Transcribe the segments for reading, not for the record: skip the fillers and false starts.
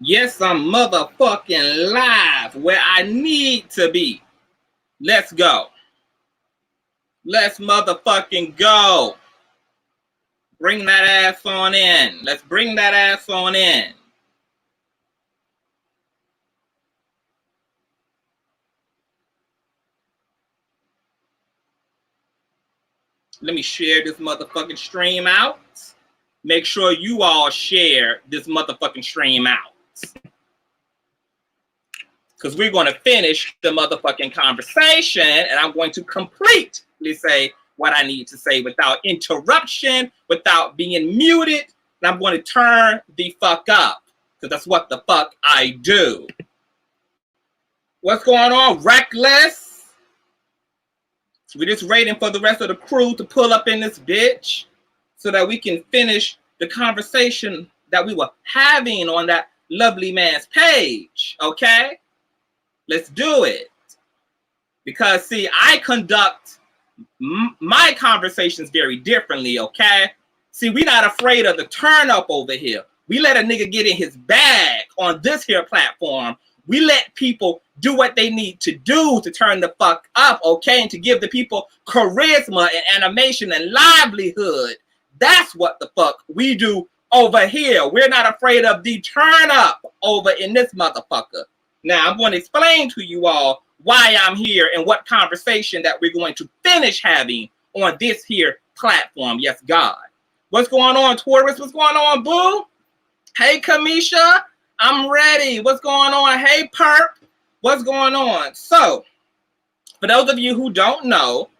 Yes, I'm motherfucking live where I need to be. Let's go. Let's motherfucking go. Bring that ass on in. Let's bring that ass on in. Let me share this motherfucking stream out. Make sure you all share this motherfucking stream out. Because we're going to finish the motherfucking conversation and I'm going to completely say what I need to say without interruption, without being muted. And I'm going to turn the fuck up because that's what the fuck I do. What's going on, Reckless? We're just waiting for the rest of the crew to pull up in this bitch so that we can finish the conversation that we were having on that lovely man's page, okay? Let's do it. Because, see, I conduct my conversations very differently, okay? See, we're not afraid of the turn up over here. We let a nigga get in his bag on this here platform. We let people do what they need to do to turn the fuck up, okay? And to give the people charisma and animation and livelihood. That's what the fuck we do over here. We're not afraid of the turn up over in this motherfucker. Now, I'm going to explain to you all why I'm here and what conversation that we're going to finish having on this here platform. Yes, God. What's going on, Taurus? What's going on, boo? Hey, Kamisha. I'm ready. What's going on? Hey, Perp. What's going on? So, for those of you who don't know,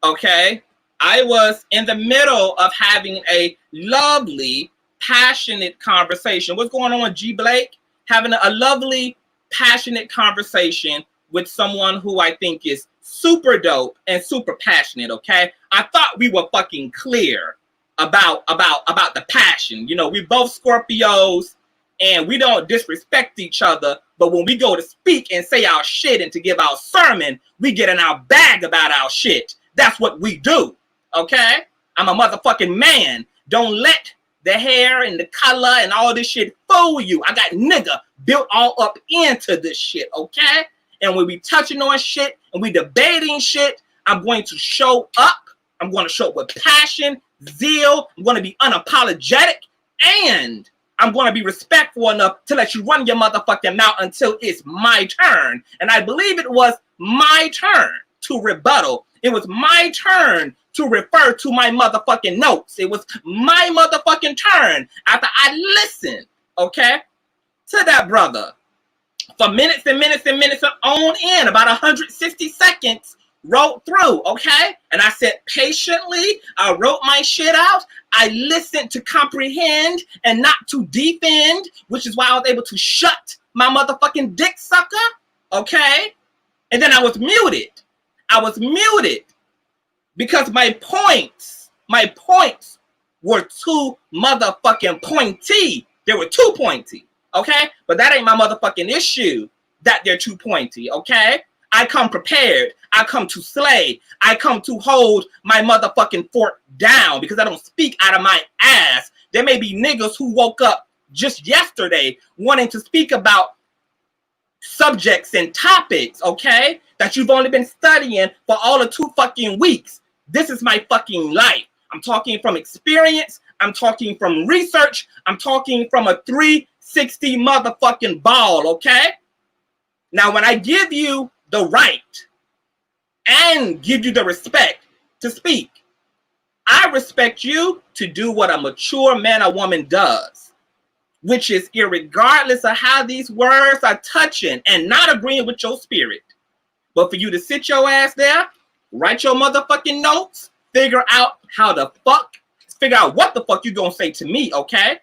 okay, I was in the middle of having a lovely, passionate conversation. What's going on, G. Blake? Having a lovely, passionate conversation with someone who I think is super dope and super passionate, okay? I thought we were fucking clear about the passion. You know, we both Scorpios and we don't disrespect each other, but when we go to speak and say our shit and to give our sermon, we get in our bag about our shit. That's what we do, okay? I'm a motherfucking man. Don't let the hair and the color and all this shit fool you. I got nigga built all up into this shit, okay? And when we touching on shit and we debating shit, I'm going to show up. I'm going to show up with passion, zeal. I'm going to be unapologetic. And I'm going to be respectful enough to let you run your motherfucking mouth until it's my turn. And I believe it was my turn to rebuttal. It was my turn to refer to my motherfucking notes. It was my motherfucking turn after I listened, okay, to that brother for minutes and minutes and minutes on end, about 160 seconds wrote through, okay? And I said patiently, I wrote my shit out. I listened to comprehend and not to defend, which is why I was able to shut my motherfucking dick sucker, okay? And then I was muted. I was muted because my points were too motherfucking pointy. They were too pointy, okay? But that ain't my motherfucking issue that they're too pointy, okay? I come prepared. I come to slay. I come to hold my motherfucking fort down because I don't speak out of my ass. There may be niggas who woke up just yesterday wanting to speak about subjects and topics, okay, that you've only been studying for all of 2 fucking weeks. This is my fucking life. I'm talking from experience. I'm talking from research. I'm talking from a 360 motherfucking ball, okay? Now, when I give you the right and give you the respect to speak, I respect you to do what a mature man or woman does, which is irregardless of how these words are touching and not agreeing with your spirit. But for you to sit your ass there, write your motherfucking notes, figure out what the fuck you gonna say to me, okay?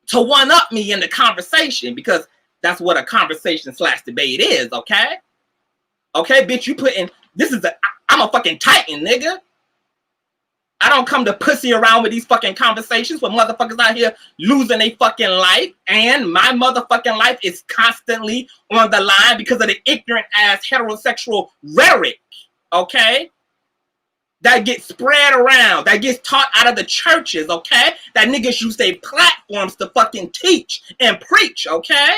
To one up me in the conversation, because that's what a conversation / debate is, okay? Okay, bitch, you put in, I'm a fucking titan, nigga. I don't come to pussy around with these fucking conversations with motherfuckers out here losing their fucking life. And my motherfucking life is constantly on the line because of the ignorant ass heterosexual rhetoric. Okay? that gets spread around, that gets taught out of the churches, okay? That niggas use their platforms to fucking teach and preach, okay?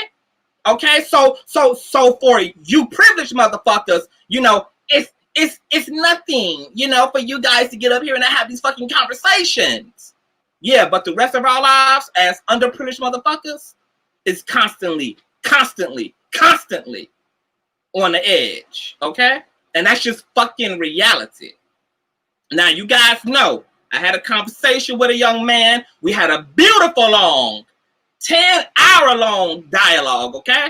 Okay, so for you privileged motherfuckers, you know, it's nothing, you know, for you guys to get up here and have these fucking conversations. Yeah, but the rest of our lives as underprivileged motherfuckers is constantly on the edge, okay? And that's just fucking reality. Now, you guys know, I had a conversation with a young man. We had a beautiful long, 10-hour-long dialogue, okay?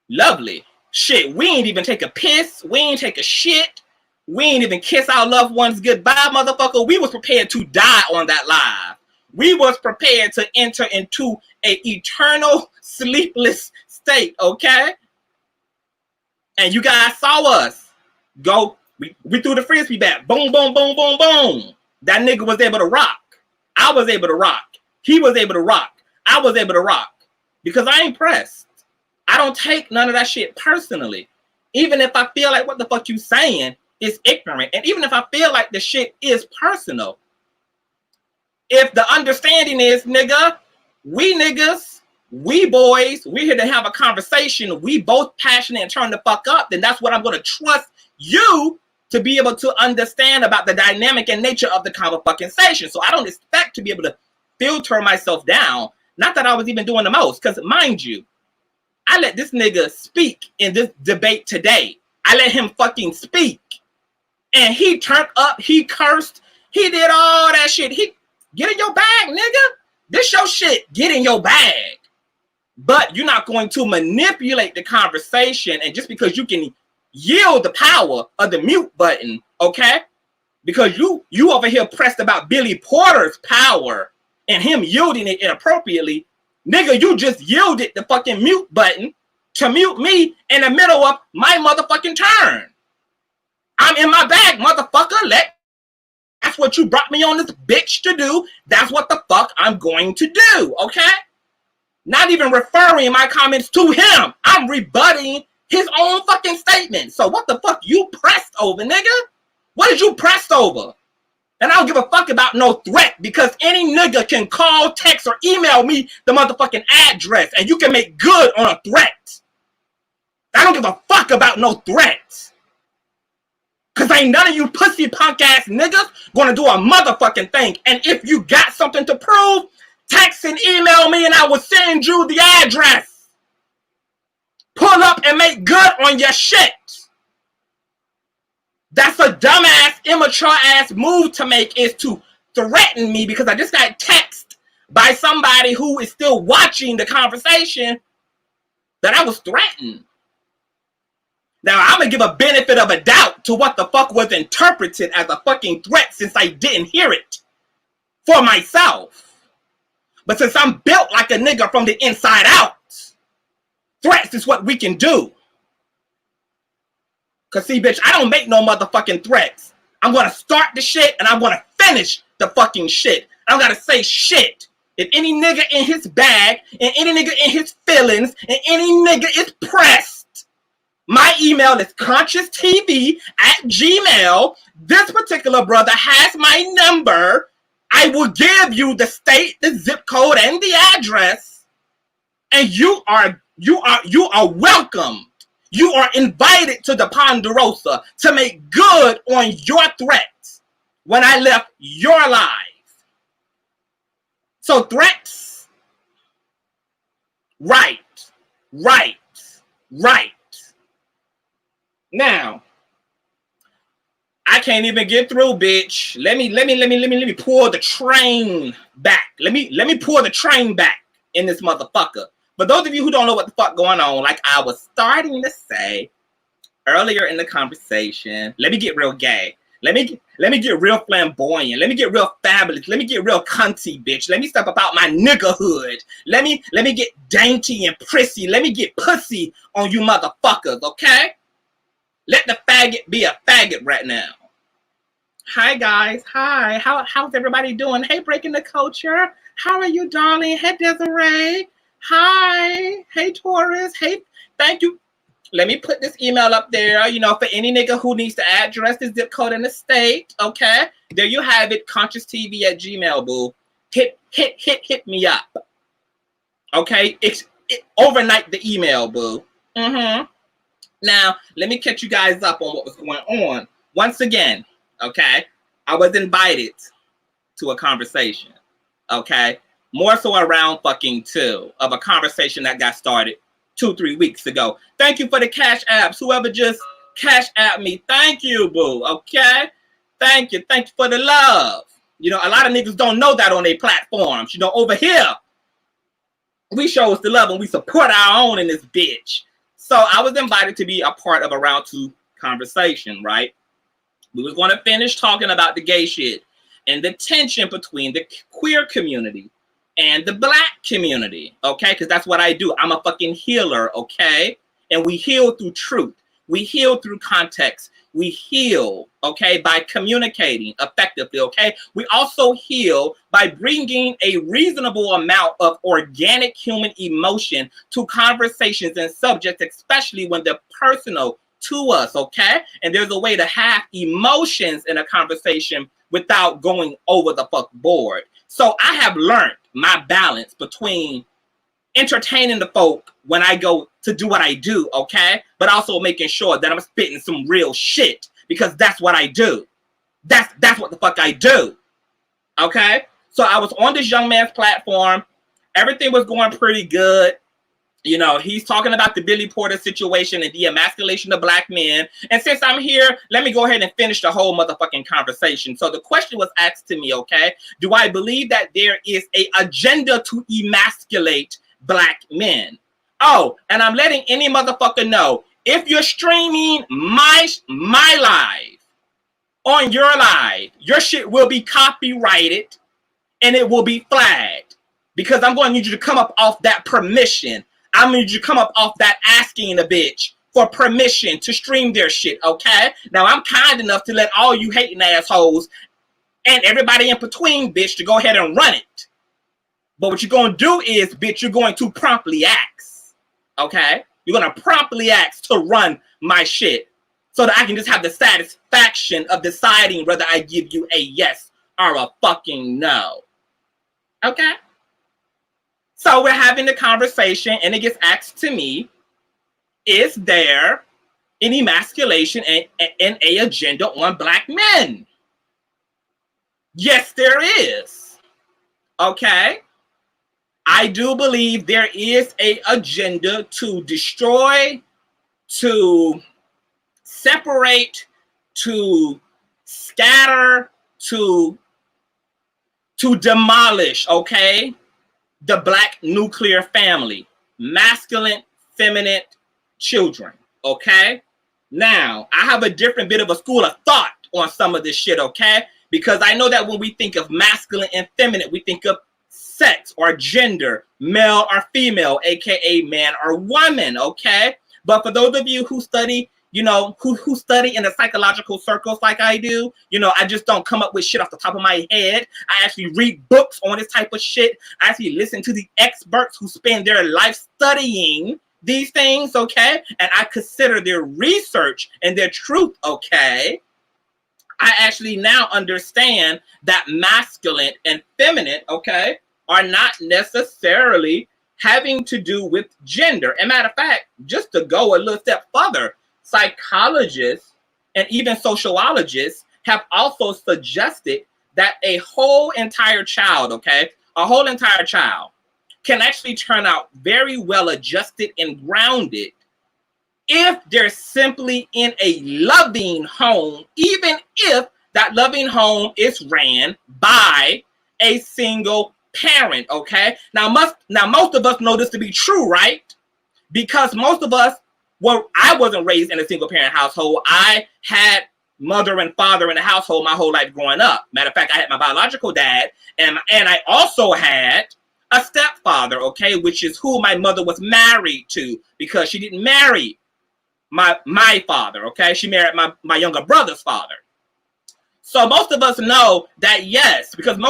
Lovely. Shit, we ain't even take a piss. We ain't take a shit. We ain't even kiss our loved ones goodbye, motherfucker. We was prepared to die on that live. We was prepared to enter into an eternal sleepless state, okay? And you guys saw us go. We threw the frisbee back. Boom, boom, boom, boom, boom. That nigga was able to rock. I was able to rock. He was able to rock. I was able to rock. Because I ain't pressed. I don't take none of that shit personally. Even if I feel like what the fuck you saying is ignorant. And even if I feel like the shit is personal. If the understanding is, nigga, we niggas, we boys, we're here to have a conversation. We both passionate and turn the fuck up. Then that's what I'm going to trust you to be able to understand about the dynamic and nature of the conversation. So I don't expect to be able to filter myself down. Not that I was even doing the most. Because mind you, I let this nigga speak in this debate today. I let him fucking speak. And he turned up, he cursed, he did all that shit. He get in your bag, nigga. This your shit. Get in your bag. But you're not going to manipulate the conversation. And just because you can yield the power of the mute button, okay? Because you over here pressed about Billy Porter's power and him yielding it inappropriately. Nigga, you just yielded the fucking mute button to mute me in the middle of my motherfucking turn. I'm in my bag, motherfucker. That's what you brought me on this bitch to do. That's what the fuck I'm going to do, okay? Not even referring my comments to him. I'm rebutting his own fucking statement. So what the fuck you pressed over, nigga? What did you press over? And I don't give a fuck about no threat because any nigga can call, text, or email me the motherfucking address and you can make good on a threat. I don't give a fuck about no threat. Because ain't none of you pussy punk ass niggas gonna do a motherfucking thing. And if you got something to prove, text and email me and I will send you the address. Pull up and make good on your shit. That's a dumbass, immature ass move to make, is to threaten me because I just got text by somebody who is still watching the conversation that I was threatened. Now, I'm going to give a benefit of a doubt to what the fuck was interpreted as a fucking threat since I didn't hear it for myself. But since I'm built like a nigga from the inside out, threats is what we can do. Because see, bitch, I don't make no motherfucking threats. I'm going to start the shit and I'm going to finish the fucking shit. I don't got to say shit. If any nigga in his bag and any nigga in his feelings and any nigga is pressed, my email is Consciouztv@gmail. This particular brother has my number. I will give you the state, the zip code, and the address. And you are welcome. You are invited to the Ponderosa to make good on your threats when I left your life. So threats, right. Now, I can't even get through, bitch. Let me pull the train back. Let me pull the train back in this motherfucker. For those of you who don't know what the fuck going on, like I was starting to say earlier in the conversation, let me get real gay. Let me get real flamboyant. Let me get real fabulous. Let me get real cunty, bitch. Let me step about my niggahood. Let me get dainty and prissy. Let me get pussy on you motherfuckers, okay? Let the faggot be a faggot right now. Hi, guys. Hi. How's everybody doing? Hey, Breaking the Culture. How are you, darling? Hey, Desiree. Hi. Hey, Taurus. Hey, thank you Let me put this email up there, you know, for any nigga who needs to address the zip code in the state, okay? There you have it, Consciouztv@gmail, boo. Hit me up, okay? Overnight the email, boo. Now, let me catch you guys up on what was going on. Once again, okay, I was invited to a conversation, okay? More so around fucking 2 of a conversation that got started 2-3 weeks ago. Thank you for the cash apps. Whoever just cash app me, thank you, boo, okay? Thank you for the love. You know, a lot of niggas don't know that on their platforms. You know, over here, we show us the love and we support our own in this bitch. So I was invited to be a part of a round 2 conversation, right? We was going to finish talking about the gay shit and the tension between the queer community and the black community, okay? Because that's what I do. I'm a fucking healer, okay? And we heal through truth. We heal through context. We heal, okay, by communicating effectively, okay? We also heal by bringing a reasonable amount of organic human emotion to conversations and subjects, especially when they're personal to us, okay? And there's a way to have emotions in a conversation without going over the fuck board. So I have learned my balance between entertaining the folk when I go to do what I do, okay? But also making sure that I'm spitting some real shit, because that's what I do. That's what the fuck I do, okay? So I was on this young man's platform. Everything was going pretty good. You know, he's talking about the Billy Porter situation and the emasculation of black men. And since I'm here, let me go ahead and finish the whole motherfucking conversation. So the question was asked to me, okay? Do I believe that there is an agenda to emasculate black men? Oh, and I'm letting any motherfucker know, if you're streaming my live on your live, your shit will be copyrighted and it will be flagged, because I'm going to need you to come up off that permission. I'm going to need you to come up off that asking a bitch for permission to stream their shit, okay? Now, I'm kind enough to let all you hating assholes and everybody in between, bitch, to go ahead and run it. But what you're going to do is, bitch, you're going to promptly ask, okay? You're going to promptly ask to run my shit so that I can just have the satisfaction of deciding whether I give you a yes or a fucking no, okay? So we're having the conversation and it gets asked to me, is there an emasculation and a agenda on black men? Yes, there is, okay? I do believe there is an agenda to destroy, to separate, to scatter, to demolish, okay, the black nuclear family, masculine, feminine children, okay? Now, I have a different bit of a school of thought on some of this shit, okay? Because I know that when we think of masculine and feminine, we think of sex or gender, male or female, aka man or woman, okay? But for those of you who study, you know, who study in the psychological circles like I do, you know, I just don't come up with shit off the top of my head. I actually read books on this type of shit. I actually listen to the experts who spend their life studying these things, okay? And I consider their research and their truth, okay? I actually now understand that masculine and feminine, okay, are not necessarily having to do with gender. And matter of fact, just to go a little step further, psychologists and even sociologists have also suggested that a whole entire child, okay, a whole entire child can actually turn out very well adjusted and grounded if they're simply in a loving home, even if that loving home is ran by a single parent, okay? Now, most of us know this to be true, right? Because most of us, well, I wasn't raised in a single parent household. I had mother and father in the household my whole life growing up. Matter of fact, I had my biological dad, and I also had a stepfather, okay, which is who my mother was married to, because she didn't marry my father, okay? She married my younger brother's father. So most of us know that, yes, because a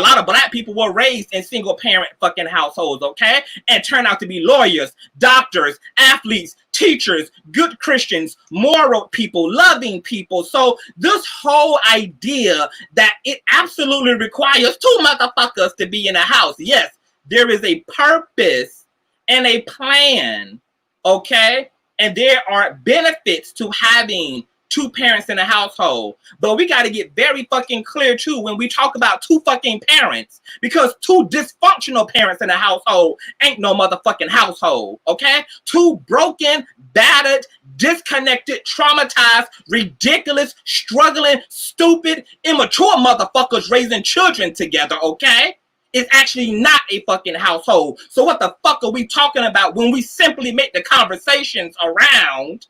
lot of black people were raised in single parent fucking households, okay? And turn out to be lawyers, doctors, athletes, teachers, good Christians, moral people, loving people. So this whole idea that it absolutely requires two motherfuckers to be in a house. Yes, there is a purpose and a plan, okay? And there are benefits to having two parents in a household. But we got to get very fucking clear too when we talk about two fucking parents, because two dysfunctional parents in a household ain't no motherfucking household, okay? Two broken, battered, disconnected, traumatized, ridiculous, struggling, stupid, immature motherfuckers raising children together, okay? It's actually not a fucking household. So what the fuck are we talking about when we simply make the conversations around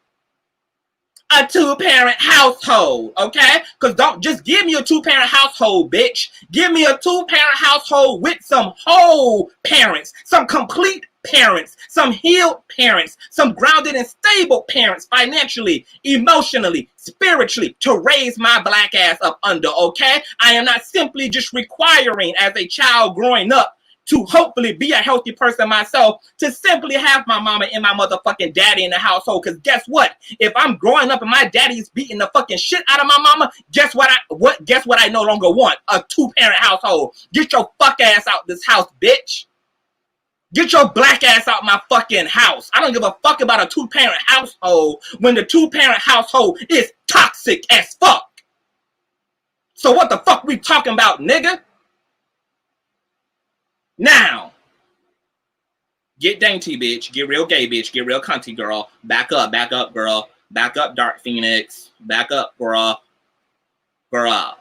a two-parent household, okay? Because don't just give me a two-parent household, bitch. Give me a two-parent household with some whole parents, some complete parents, some healed parents, some grounded and stable parents financially, emotionally, spiritually, to raise my black ass up under, okay? I am not simply just requiring as a child growing up to hopefully be a healthy person myself, to simply have my mama and my motherfucking daddy in the household. Because guess what? If I'm growing up and my daddy is beating the fucking shit out of my mama, guess what I no longer want? A two-parent household. Get your fuck ass out this house, bitch. Get your black ass out my fucking house. I don't give a fuck about a two-parent household when the two-parent household is toxic as fuck. So what the fuck we talking about, nigga? Now, get dainty, bitch. Get real gay, bitch. Get real cunty, girl. Back up, girl. Back up, Dark Phoenix. Back up, girl. Girl.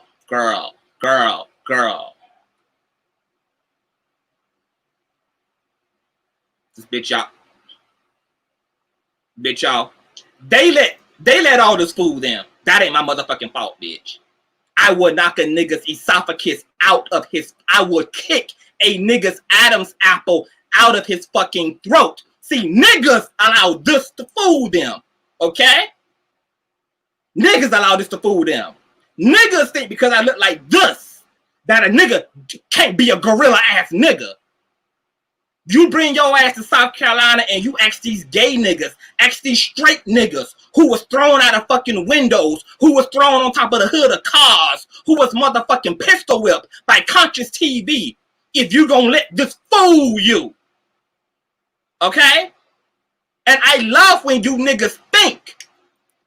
This bitch, y'all. They let all this fool them. That ain't my motherfucking fault, bitch. I would knock a nigga's esophagus out of his, I would kick a nigga's Adam's apple out of his fucking throat. See, niggas allow this to fool them, okay? Niggas allow this to fool them. Niggas think because I look like this, that a nigga can't be a gorilla ass nigga. You bring your ass to South Carolina and you ask these gay niggas, ask these straight niggas who was thrown out of fucking windows, who was thrown on top of the hood of cars, who was motherfucking pistol whipped by Consciouztv, if you gonna let this fool you. Okay? And I love when you niggas think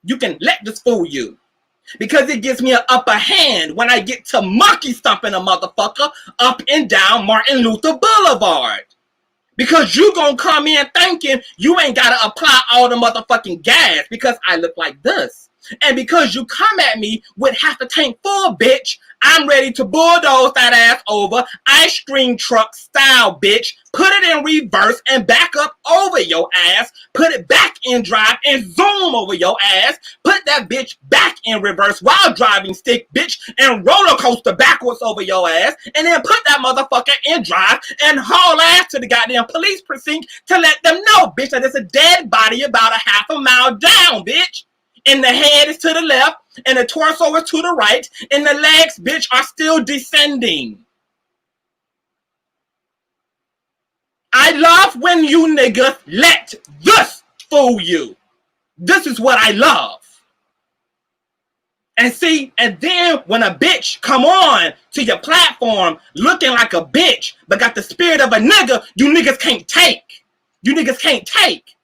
you can let this fool you, because it gives me an upper hand when I get to monkey stomping a motherfucker up and down Martin Luther Boulevard. Because you gonna come in thinking you ain't gotta apply all the motherfucking gas because I look like this. And because you come at me with half a tank full, bitch, I'm ready to bulldoze that ass over, ice cream truck style, bitch. Put it in reverse and back up over your ass. Put it back in drive and zoom over your ass. Put that bitch back in reverse while driving stick, bitch, and roller coaster backwards over your ass. And then put that motherfucker in drive and haul ass to the goddamn police precinct to let them know, bitch, that there's a dead body about a half a mile down, bitch. And the head is to the left, and the torso is to the right, and the legs, bitch, are still descending. I love when you niggas let this fool you. This is what I love. And see, and then when a bitch come on to your platform looking like a bitch, but got the spirit of a nigga, you niggas can't take. You niggas can't take.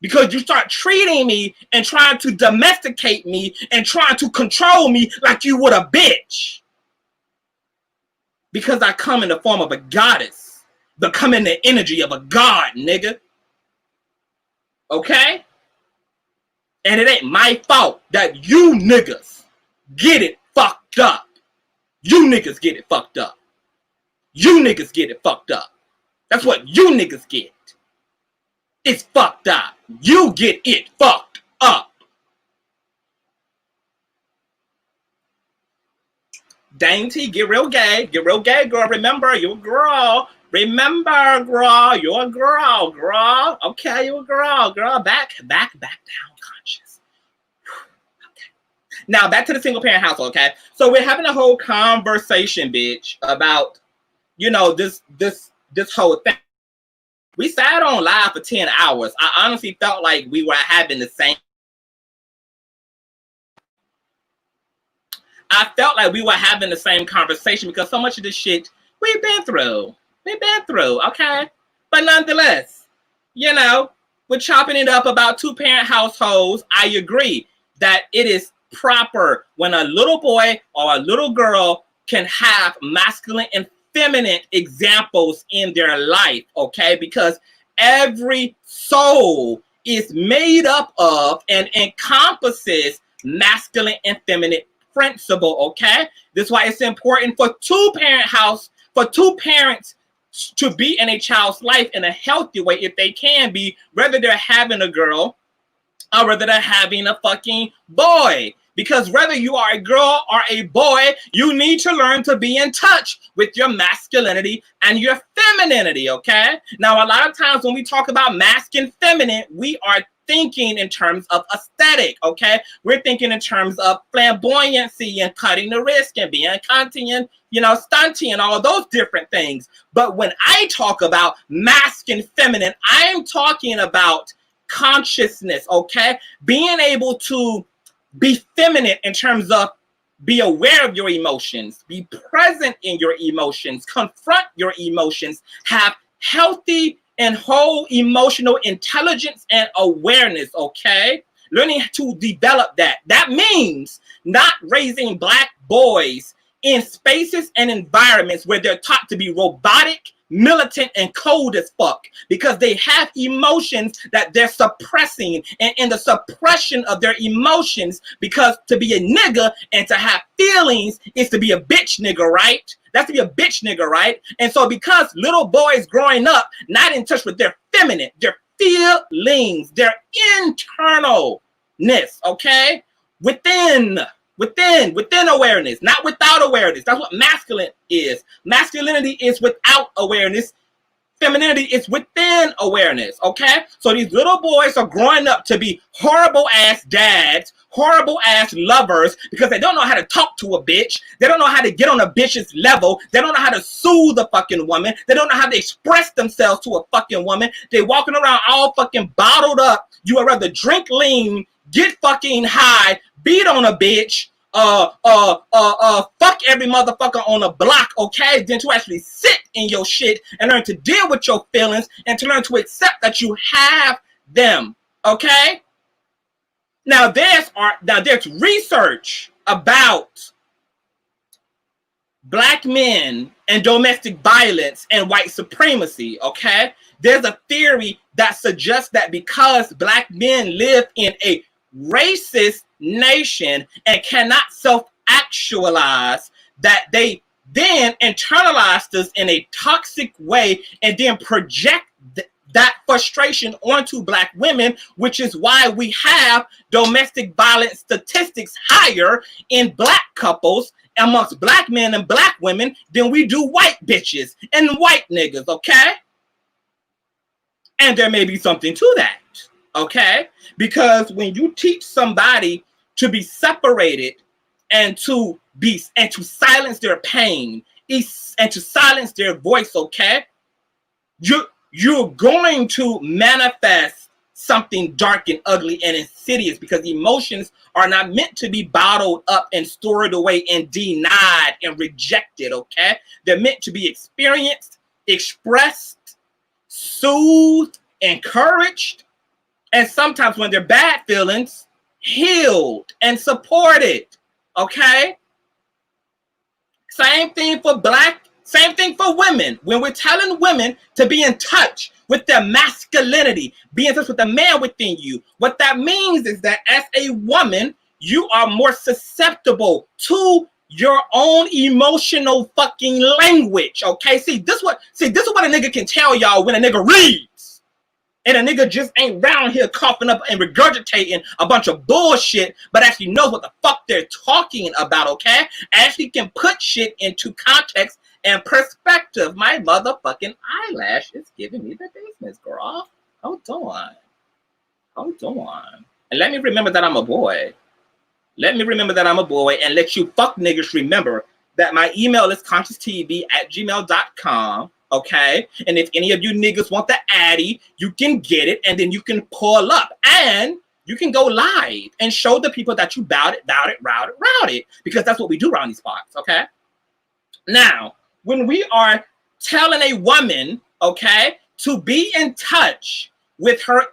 Because you start treating me and trying to domesticate me and trying to control me like you would a bitch. Because I come in the form of a goddess, but come in the energy of a god, nigga. Okay? And it ain't my fault that you niggas get it fucked up. You niggas get it fucked up. You niggas get it fucked up. That's what you niggas get. It's fucked up. You get it fucked up. Dainty, get real gay. Get real gay, girl. Remember, you're a girl. Remember, girl. You're a girl, girl. Okay, you're a girl, girl. Back down, conscious. Okay. Now, back to the single parent household, okay? So we're having a whole conversation, bitch, about, you know, this whole thing. We sat on live for 10 hours. I honestly felt like we were having the same. I felt like we were having the same conversation because so much of this shit we've been through. We've been through, okay? But nonetheless, you know, we're chopping it up about two-parent households. I agree that it is proper when a little boy or a little girl can have masculine and feminine examples in their life, okay? Because every soul is made up of and encompasses masculine and feminine principle, okay? That's why it's important for two parents to be in a child's life in a healthy way if they can be, whether they're having a girl or whether they're having a fucking boy. Because whether you are a girl or a boy, you need to learn to be in touch with your masculinity and your femininity, okay? Now, a lot of times when we talk about masc and feminine, we are thinking in terms of aesthetic, okay? We're thinking in terms of flamboyancy and cutting the wrist and being cunty and, you know, stunty and all those different things. But when I talk about masc and feminine, I am talking about consciousness, okay? Being able to be feminine in terms of be aware of your emotions, be present in your emotions, confront your emotions, have healthy and whole emotional intelligence and awareness, okay? Learning to develop that. That means not raising Black boys in spaces and environments where they're taught to be robotic, militant, and cold as fuck because they have emotions that they're suppressing, and in the suppression of their emotions, because to be a nigga and to have feelings is to be a bitch nigga, right? That's to be a bitch nigga, right? And so because little boys growing up not in touch with their feminine, their feelings, their internalness, okay? Within awareness, not without awareness. That's what masculine is. Masculinity is without awareness. Femininity is within awareness, okay? So these little boys are growing up to be horrible ass dads, horrible ass lovers, because they don't know how to talk to a bitch. They don't know how to get on a bitch's level. They don't know how to soothe a fucking woman. They don't know how to express themselves to a fucking woman. They walking around all fucking bottled up. You would rather drink lean, get fucking high, beat on a bitch, fuck every motherfucker on the block, okay? Then to actually sit in your shit and learn to deal with your feelings and to learn to accept that you have them, okay? Now there's research about Black men and domestic violence and white supremacy, okay? There's a theory that suggests that because Black men live in a racist nation and cannot self-actualize, that they then internalize this in a toxic way and then project that frustration onto Black women, which is why we have domestic violence statistics higher in Black couples amongst Black men and Black women than we do white bitches and white niggas, okay? And there may be something to that, okay? Because when you teach somebody to be separated and to silence their pain and to silence their voice, okay, you're going to manifest something dark and ugly and insidious, because emotions are not meant to be bottled up and stored away and denied and rejected, okay? They're meant to be experienced, expressed, soothed, encouraged, and sometimes when they're bad feelings, healed and supported, okay? Same thing for women. When we're telling women to be in touch with their masculinity, be in touch with the man within you, what that means is that as a woman, you are more susceptible to your own emotional fucking language, okay? See, this is what a nigga can tell y'all when a nigga reads. And a nigga just ain't round here coughing up and regurgitating a bunch of bullshit, but actually knows what the fuck they're talking about, okay? Actually can put shit into context and perspective. My motherfucking eyelash is giving me the business, girl. Hold on. And let me remember that I'm a boy. And let you fuck niggas remember that my email is consciouztv@gmail.com. okay? And if any of you niggas want the addy, you can get it, and then you can pull up, and you can go live and show the people that you bout it, because that's what we do around these parts, okay? Now, when we are telling a woman, okay, to be in touch with her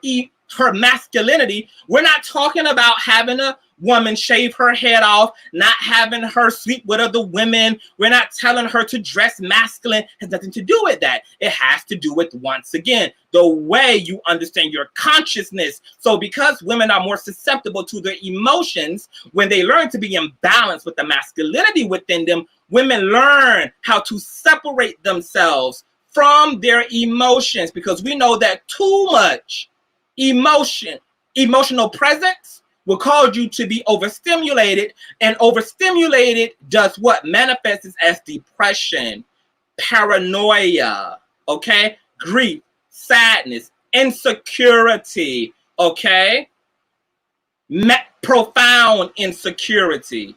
masculinity, we're not talking about having a woman shave her head off, not having her sleep with other women. We're not telling her to dress masculine. It has nothing to do with that. It has to do with, once again, the way you understand your consciousness. So because women are more susceptible to their emotions, when they learn to be in balance with the masculinity within them, women learn how to separate themselves from their emotions, because we know that too much emotional presence will cause you to be overstimulated, and overstimulated does what? Manifests as depression, paranoia, okay? Grief, sadness, insecurity, okay? Profound insecurity.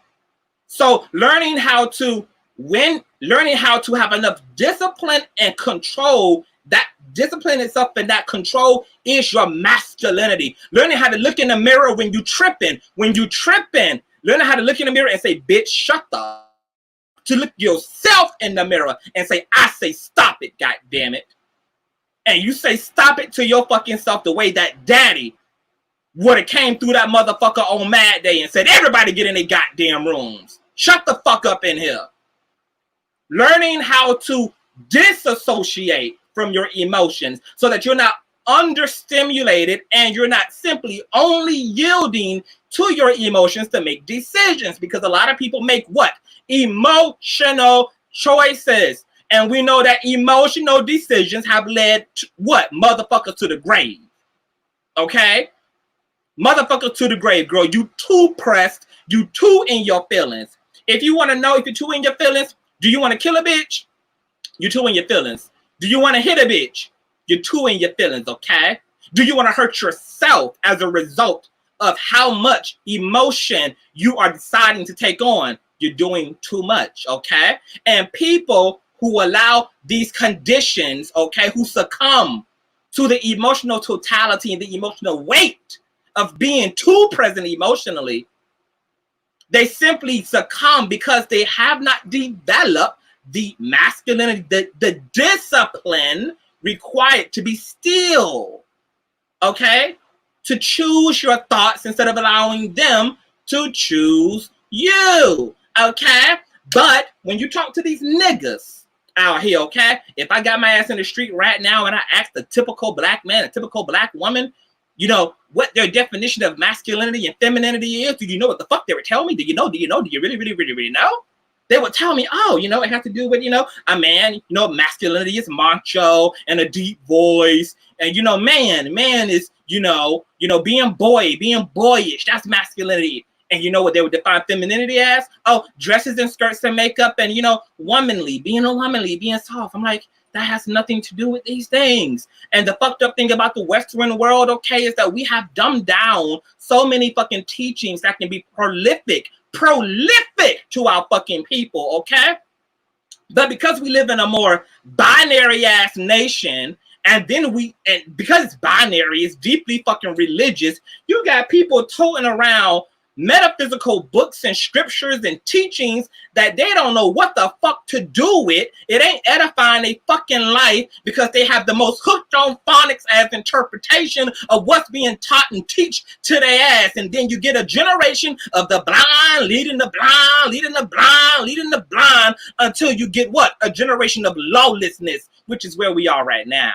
So learning how to have enough discipline and control, that discipline itself and that control is your masculinity. Learning how to look in the mirror when you tripping. Learning how to look in the mirror and say, bitch, shut the. To look yourself in the mirror and say, I say, stop it, god damn it. And you say, stop it to your fucking self the way that daddy would have came through that motherfucker on Mad Day and said, everybody get in their goddamn rooms. Shut the fuck up in here. Learning how to disassociate from your emotions so that you're not understimulated and you're not simply only yielding to your emotions to make decisions, because a lot of people make what? Emotional choices. And we know that emotional decisions have led to what? Motherfucker to the grave. Okay? Motherfucker to the grave, girl. You too pressed. You too in your feelings. If you want to know if you're too in your feelings, do you want to kill a bitch? You're too in your feelings. Do you want to hit a bitch? You're too in your feelings, okay? Do you want to hurt yourself as a result of how much emotion you are deciding to take on? You're doing too much, okay? And people who allow these conditions, okay, who succumb to the emotional totality and the emotional weight of being too present emotionally, they simply succumb because they have not developed the masculinity, the discipline required to be still, okay? To choose your thoughts instead of allowing them to choose you, okay? But when you talk to these niggas out here, okay? If I got my ass in the street right now and I asked a typical black man, a typical black woman, you know, what their definition of masculinity and femininity is, do you know what the fuck they would tell me? Do you really know? They would tell me, oh, you know, it has to do with, you know, a man, you know, masculinity is macho and a deep voice. And, you know, man is, you know, being boyish, that's masculinity. And you know what they would define femininity as? Oh, dresses and skirts and makeup and, you know, womanly, being soft. I'm like, that has nothing to do with these things. And the fucked up thing about the Western world, okay, is that we have dumbed down so many fucking teachings that can be prolific to our fucking people, okay? But because we live in a more binary ass nation, and because it's binary, it's deeply fucking religious, you got people toting around metaphysical books and scriptures and teachings that they don't know what the fuck to do with. It ain't edifying a fucking life because they have the most hooked on phonics as interpretation of what's being taught and teach to their ass. And then you get a generation of the blind leading the blind, leading the blind, leading the blind, until you get what? A generation of lawlessness, which is where we are right now.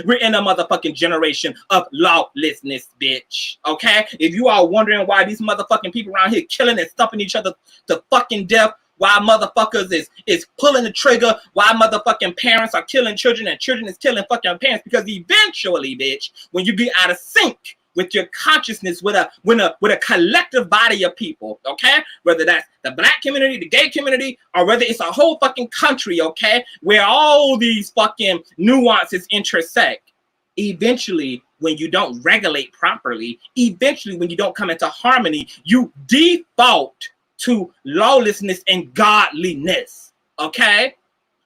We're in a motherfucking generation of lawlessness, bitch. Okay? If you are wondering why these motherfucking people around here killing and stumping each other to fucking death, why motherfuckers is pulling the trigger, why motherfucking parents are killing children and children is killing fucking parents, because eventually, bitch, when you get out of sync with your consciousness, with a collective body of people, okay? Whether that's the black community, the gay community, or whether it's a whole fucking country, okay? Where all these fucking nuances intersect. Eventually, when you don't regulate properly, eventually when you don't come into harmony, you default to lawlessness and godliness, okay?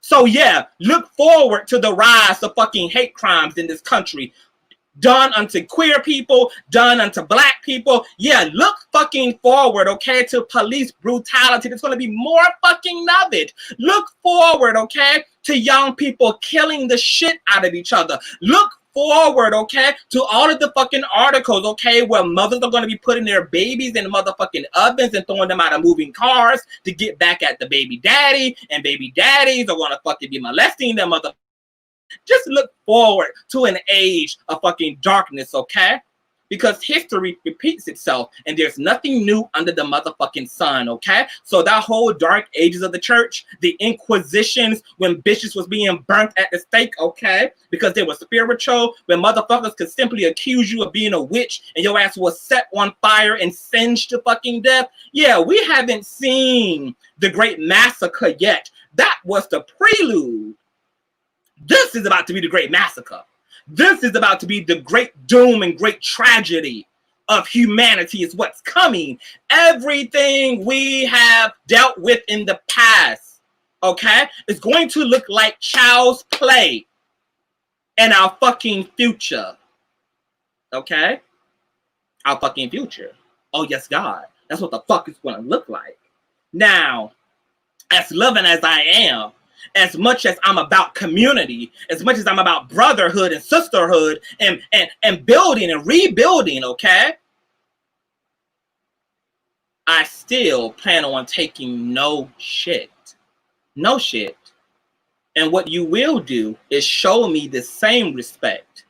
So yeah, look forward to the rise of fucking hate crimes in this country. Done unto queer people, done unto black people. Yeah, look fucking forward, okay, to police brutality. There's going to be more fucking of it. Look forward, okay, to young people killing the shit out of each other. Look forward, okay, to all of the fucking articles, okay, where mothers are going to be putting their babies in motherfucking ovens and throwing them out of moving cars to get back at the baby daddy, and baby daddies are going to fucking be molesting their mother. Just look forward to an age of fucking darkness, okay? Because history repeats itself, and there's nothing new under the motherfucking sun, okay? So that whole dark ages of the church, the inquisitions, when bitches was being burnt at the stake, okay? Because they were spiritual, when motherfuckers could simply accuse you of being a witch, and your ass was set on fire and singed to fucking death. Yeah, we haven't seen the Great Massacre yet. That was the prelude. This is about to be the Great Massacre. This is about to be the great doom and great tragedy of humanity is what's coming. Everything we have dealt with in the past, okay, is going to look like child's play in our fucking future. Okay? Our fucking future. Oh, yes, God. That's what the fuck it's going to look like. Now, as loving as I am, as much as I'm about community, as much as I'm about brotherhood and sisterhood and building and rebuilding, okay? I still plan on taking no shit. No shit. And what you will do is show me the same respect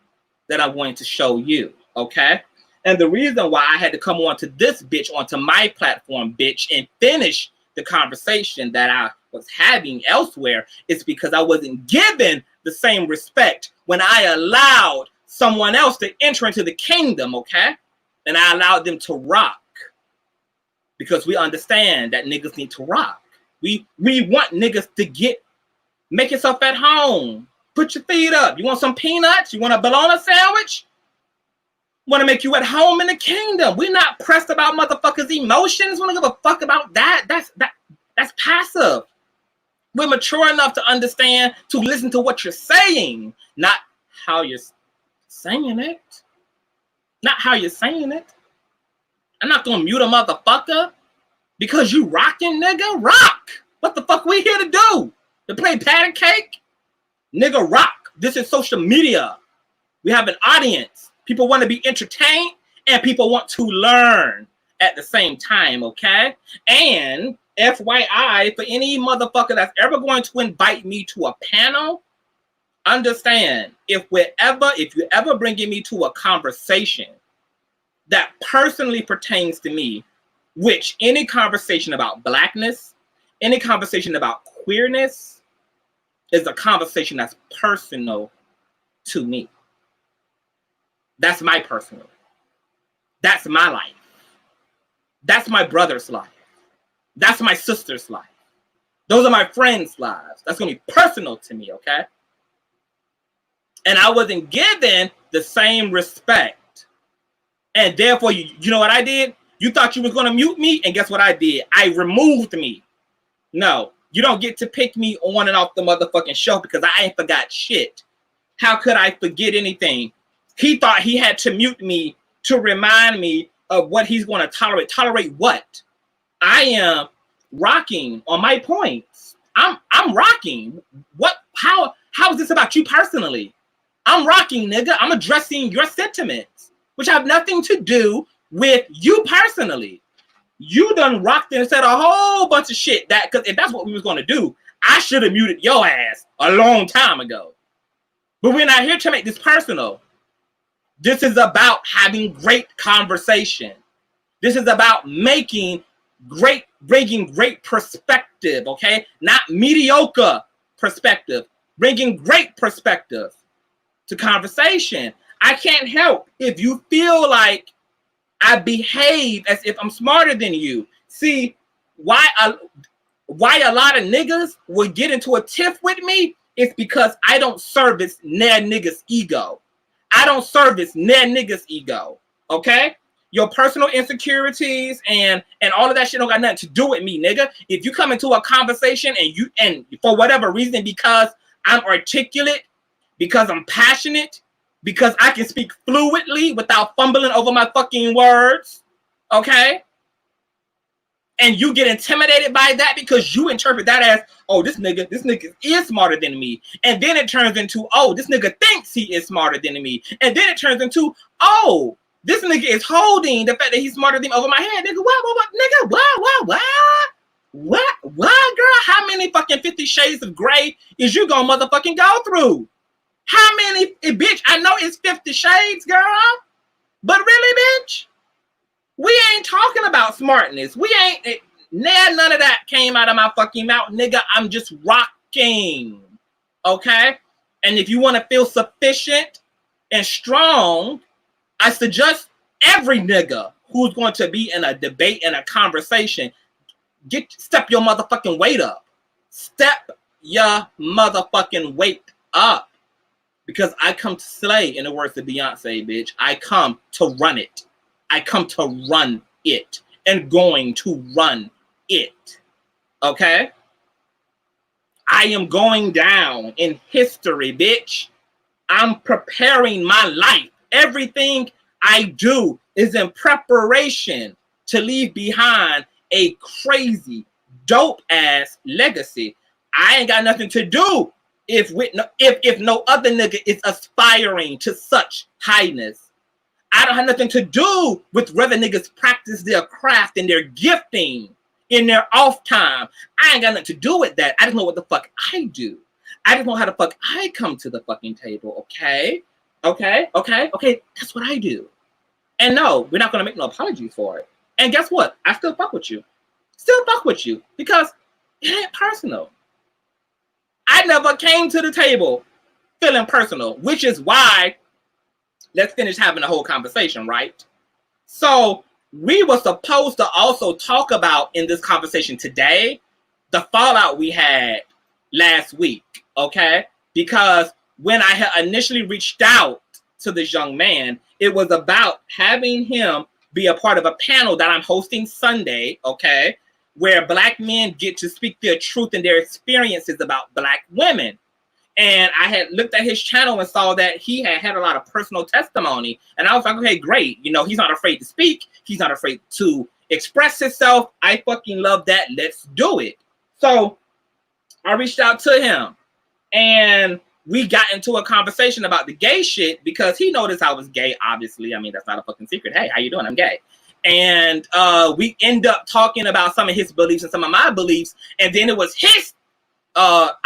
that I'm going to show you, okay? And the reason why I had to come onto this bitch, onto my platform, bitch, and finish the conversation that I was having elsewhere is because I wasn't given the same respect when I allowed someone else to enter into the kingdom, okay? And I allowed them to rock. Because we understand that niggas need to rock. We want niggas to make yourself at home. Put your feet up. You want some peanuts? You want a bologna sandwich? Want to make you at home in the kingdom. We're not pressed about motherfuckers' emotions. We don't give a fuck about that. That's passive. We're mature enough to understand, to listen to what you're saying, not how you're saying it. Not how you're saying it. I'm not gonna mute a motherfucker because you rocking, nigga. Rock. What the fuck we here to do? To play patty cake? Nigga, rock. This is social media. We have an audience. People want to be entertained and people want to learn at the same time, okay? And FYI, for any motherfucker that's ever going to invite me to a panel, understand, if you're ever bringing me to a conversation that personally pertains to me, which any conversation about blackness, any conversation about queerness is a conversation that's personal to me. That's my personal. That's my life. That's my brother's life. That's my sister's life. Those are my friends' lives. That's going to be personal to me, okay? And I wasn't given the same respect. And therefore, you know what I did? You thought you was going to mute me, and guess what I did? I removed me. No, you don't get to pick me on and off the motherfucking show because I ain't forgot shit. How could I forget anything? He thought he had to mute me to remind me of what he's going to tolerate. Tolerate what? I am rocking on my points. I'm rocking. What? How is this about you personally? I'm rocking, nigga. I'm addressing your sentiments, which have nothing to do with you personally. You done rocked and said a whole bunch of shit that, because if that's what we was going to do, I should have muted your ass a long time ago. But we're not here to make this personal. This is about having great conversation. This is about bringing great perspective, okay? Not mediocre perspective, bringing great perspective to conversation. I can't help if you feel like I behave as if I'm smarter than you. See, why a lot of niggas would get into a tiff with me is because I don't service their niggas' ego. I don't service their niggas' ego, okay? Your personal insecurities and all of that shit don't got nothing to do with me, nigga. If you come into a conversation and for whatever reason, because I'm articulate, because I'm passionate, because I can speak fluidly without fumbling over my fucking words, okay? And you get intimidated by that because you interpret that as, oh, this nigga is smarter than me. And then it turns into, oh, this nigga thinks he is smarter than me. And then it turns into, oh, this nigga is holding the fact that he's smarter than me over my head. Nigga, what, nigga, what, girl? How many fucking 50 Shades of Grey is you gonna motherfucking go through? How many, bitch, I know it's 50 Shades, girl. But really, bitch? We ain't talking about smartness. We ain't, none of that came out of my fucking mouth, nigga. I'm just rocking, okay? And if you want to feel sufficient and strong, I suggest every nigga who's going to be in a debate and a conversation, step your motherfucking weight up. Step your motherfucking weight up. Because I come to slay, in the words of Beyonce, bitch. I come to run it. I come to run it and going to run it. Okay? I am going down in history, bitch. I'm preparing my life. Everything I do is in preparation to leave behind a crazy, dope-ass legacy. I ain't got nothing to do if no other nigga is aspiring to such highness. I don't have nothing to do with whether niggas practice their craft and their gifting in their off time. I ain't got nothing to do with that. I just know what the fuck I do. I just know how the fuck I come to the fucking table, okay? Okay? That's what I do. And no, we're not gonna make no apologies for it. And guess what? I still fuck with you. Still fuck with you because it ain't personal. I never came to the table feeling personal, which is why let's finish having a whole conversation, right? So we were supposed to also talk about in this conversation today, the fallout we had last week, okay? Because when I had initially reached out to this young man, it was about having him be a part of a panel that I'm hosting Sunday, okay? Where Black men get to speak their truth and their experiences about Black women. And I had looked at his channel and saw that he had a lot of personal testimony. And I was like, okay, great. You know, he's not afraid to speak. He's not afraid to express himself. I fucking love that. Let's do it. So I reached out to him and we got into a conversation about the gay shit because he noticed I was gay, obviously. I mean, that's not a fucking secret. Hey, how you doing? I'm gay. And we end up talking about some of his beliefs and some of my beliefs. And then it was his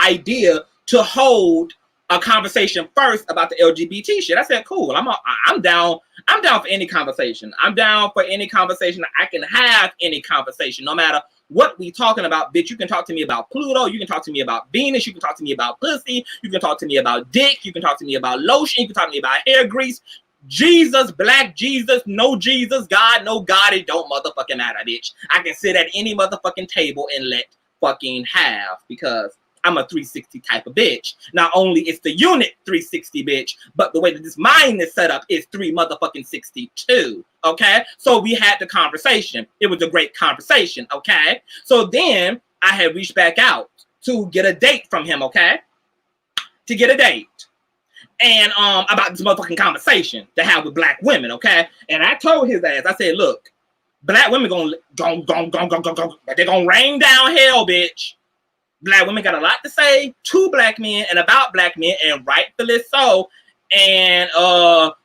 idea to hold a conversation first about the LGBT shit. I said, cool. I'm down for any conversation. I'm down for any conversation. I can have any conversation, no matter what we talking about, bitch. You can talk to me about Pluto. You can talk to me about Venus. You can talk to me about pussy. You can talk to me about dick. You can talk to me about lotion. You can talk to me about hair grease. Jesus, Black Jesus, no Jesus, God, no God. It don't motherfucking matter, bitch. I can sit at any motherfucking table and let fucking have because I'm a 360 type of bitch. Not only is the unit 360, bitch, but the way that this mind is set up is 3 motherfucking 62. Okay? So we had the conversation. It was a great conversation. Okay? So then I had reached back out to get a date from him. Okay? To get a date. And about this motherfucking conversation to have with Black women. Okay? And I told his ass, I said, look, Black women they're gonna rain down hell, bitch. Black women got a lot to say to Black men and about Black men, and rightfully so. And,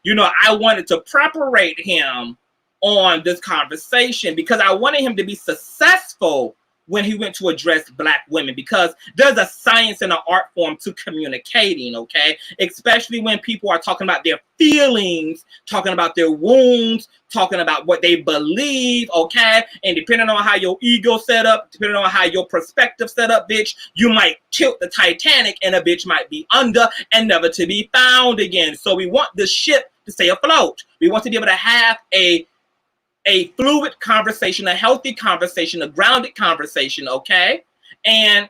you know, I wanted to prepare him on this conversation because I wanted him to be successful when he went to address Black women, because there's a science and an art form to communicating, okay? Especially when people are talking about their feelings, talking about their wounds, talking about what they believe, okay? And depending on how your ego set up, depending on how your perspective set up, bitch, you might tilt the Titanic and a bitch might be under and never to be found again. So we want the ship to stay afloat. We want to be able to have a fluid conversation, a healthy conversation, a grounded conversation, okay? And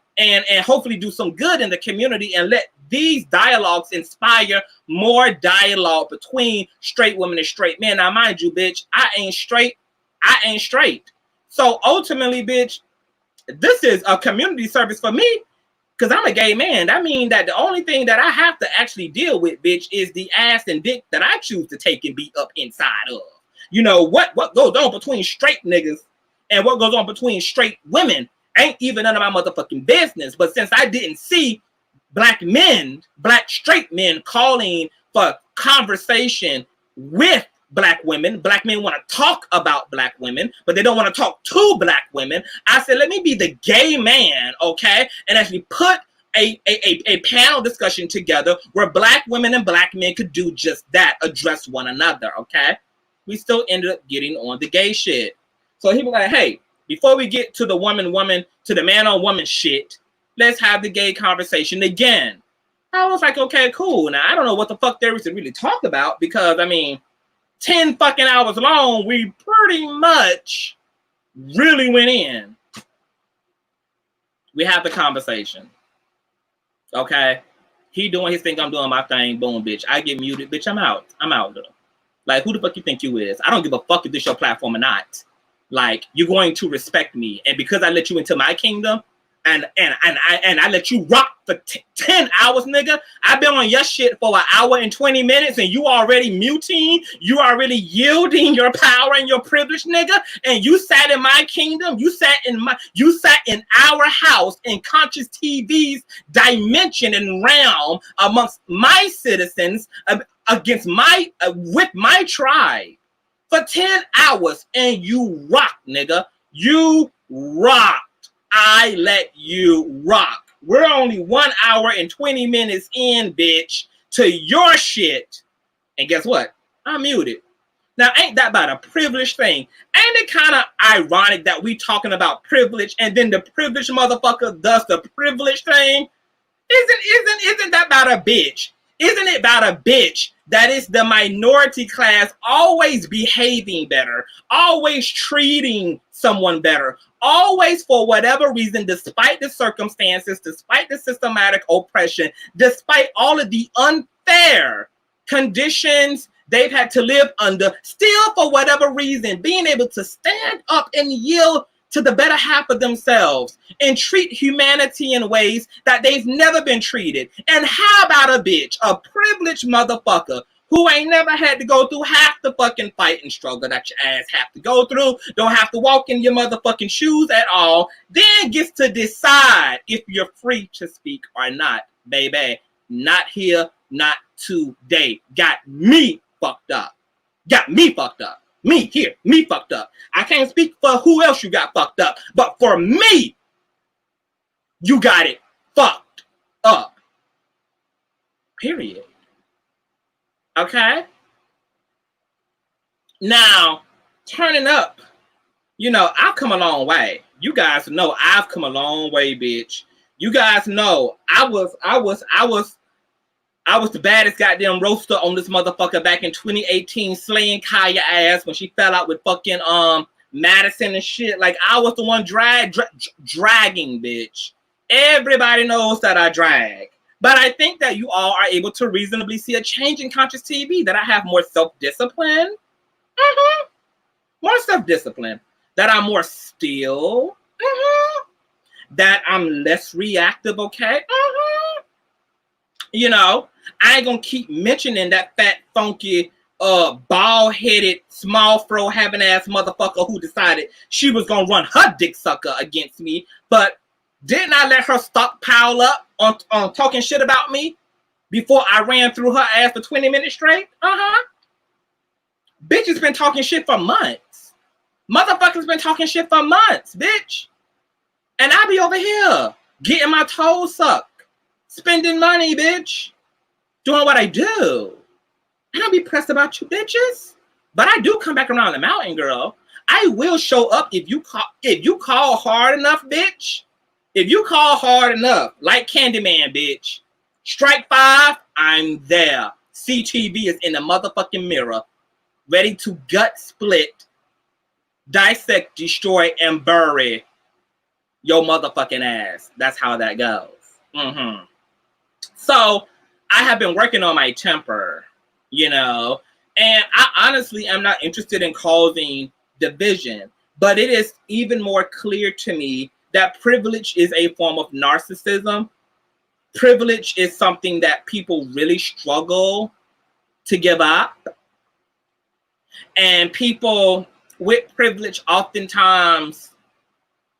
hopefully do some good in the community and let these dialogues inspire more dialogue between straight women and straight men. Now, mind you, bitch, I ain't straight. I ain't straight. So ultimately, bitch, this is a community service for me because I'm a gay man. That means that the only thing that I have to actually deal with, bitch, is the ass and dick that I choose to take and be up inside of. You know, what goes on between straight niggas and what goes on between straight women ain't even none of my motherfucking business. But since I didn't see black straight men calling for conversation with black men want to talk about black women, but they don't want to talk to black women. I said, let me be the gay man, okay? And actually put a panel discussion together where black women and black men could do just that, address one another, okay? We still ended up getting on the gay shit. So he was like, hey, before we get to the woman, to the man on woman shit, let's have the gay conversation again. I was like, okay, cool. Now, I don't know what the fuck there is to really talk about because, I mean, 10 fucking hours long, we pretty much really went in. We have the conversation. Okay? He doing his thing, I'm doing my thing. Boom, bitch. I get muted. Bitch, I'm out. I'm out, girl. Like, who the fuck you think you is? I don't give a fuck if this your platform or not. Like, you're going to respect me. And because I let you into my kingdom, and I let you rock for 10 hours, nigga. I've been on your shit for 1 hour and 20 minutes, and you already muting. You already yielding your power and your privilege, nigga. And you sat in my kingdom. You sat in our house in Consciouztv's dimension and realm amongst my citizens against with my tribe for 10 hours, and you rock, nigga. You rock. I let you rock. We're only 1 hour and 20 minutes in, bitch, to your shit. And guess what? I'm muted. Now, ain't that about a privilege thing? Ain't it kind of ironic that we talking about privilege and then the privileged motherfucker does the privilege thing? Isn't that about a bitch? Isn't it about a bitch that is the minority class always behaving better, always treating someone better, always for whatever reason, despite the circumstances, despite the systematic oppression, despite all of the unfair conditions they've had to live under, still for whatever reason, being able to stand up and yield to the better half of themselves and treat humanity in ways that they've never been treated. And how about a bitch, a privileged motherfucker who ain't never had to go through half the fucking fight and struggle that your ass have to go through, don't have to walk in your motherfucking shoes at all, then gets to decide if you're free to speak or not, baby. Not here, not today. Got me fucked up. Got me fucked up. Me fucked up. I can't speak for who else you got fucked up, but for me, you got it fucked up. Period. Okay? Now, turning up, you know, I've come a long way. You guys know I've come a long way, bitch. You guys know I was the baddest goddamn roaster on this motherfucker back in 2018, slaying Kaya ass when she fell out with fucking Madison and shit. Like, I was the one dragging, bitch. Everybody knows that I drag. But I think that you all are able to reasonably see a change in Consciouztv, that I have more self-discipline. More self-discipline. That I'm more still. That I'm less reactive, okay? You know, I ain't gonna keep mentioning that fat, funky, bald-headed, small fro having ass motherfucker who decided she was gonna run her dick sucker against me, but didn't I let her stockpile up on talking shit about me before I ran through her ass for 20 minutes straight? Bitch has been talking shit for months. Motherfuckers been talking shit for months, bitch. And I be over here getting my toes sucked, spending money, bitch, doing what I do. I don't be pressed about you bitches, but I do come back around the mountain, girl. I will show up if you call hard enough, bitch. If you call hard enough, like Candyman, bitch. Strike 5, I'm there. CTV is in the motherfucking mirror, ready to gut split, dissect, destroy, and bury your motherfucking ass. That's how that goes. So I have been working on my temper, you know, and I honestly am not interested in causing division, but it is even more clear to me that privilege is a form of narcissism. Privilege is something that people really struggle to give up. And people with privilege oftentimes,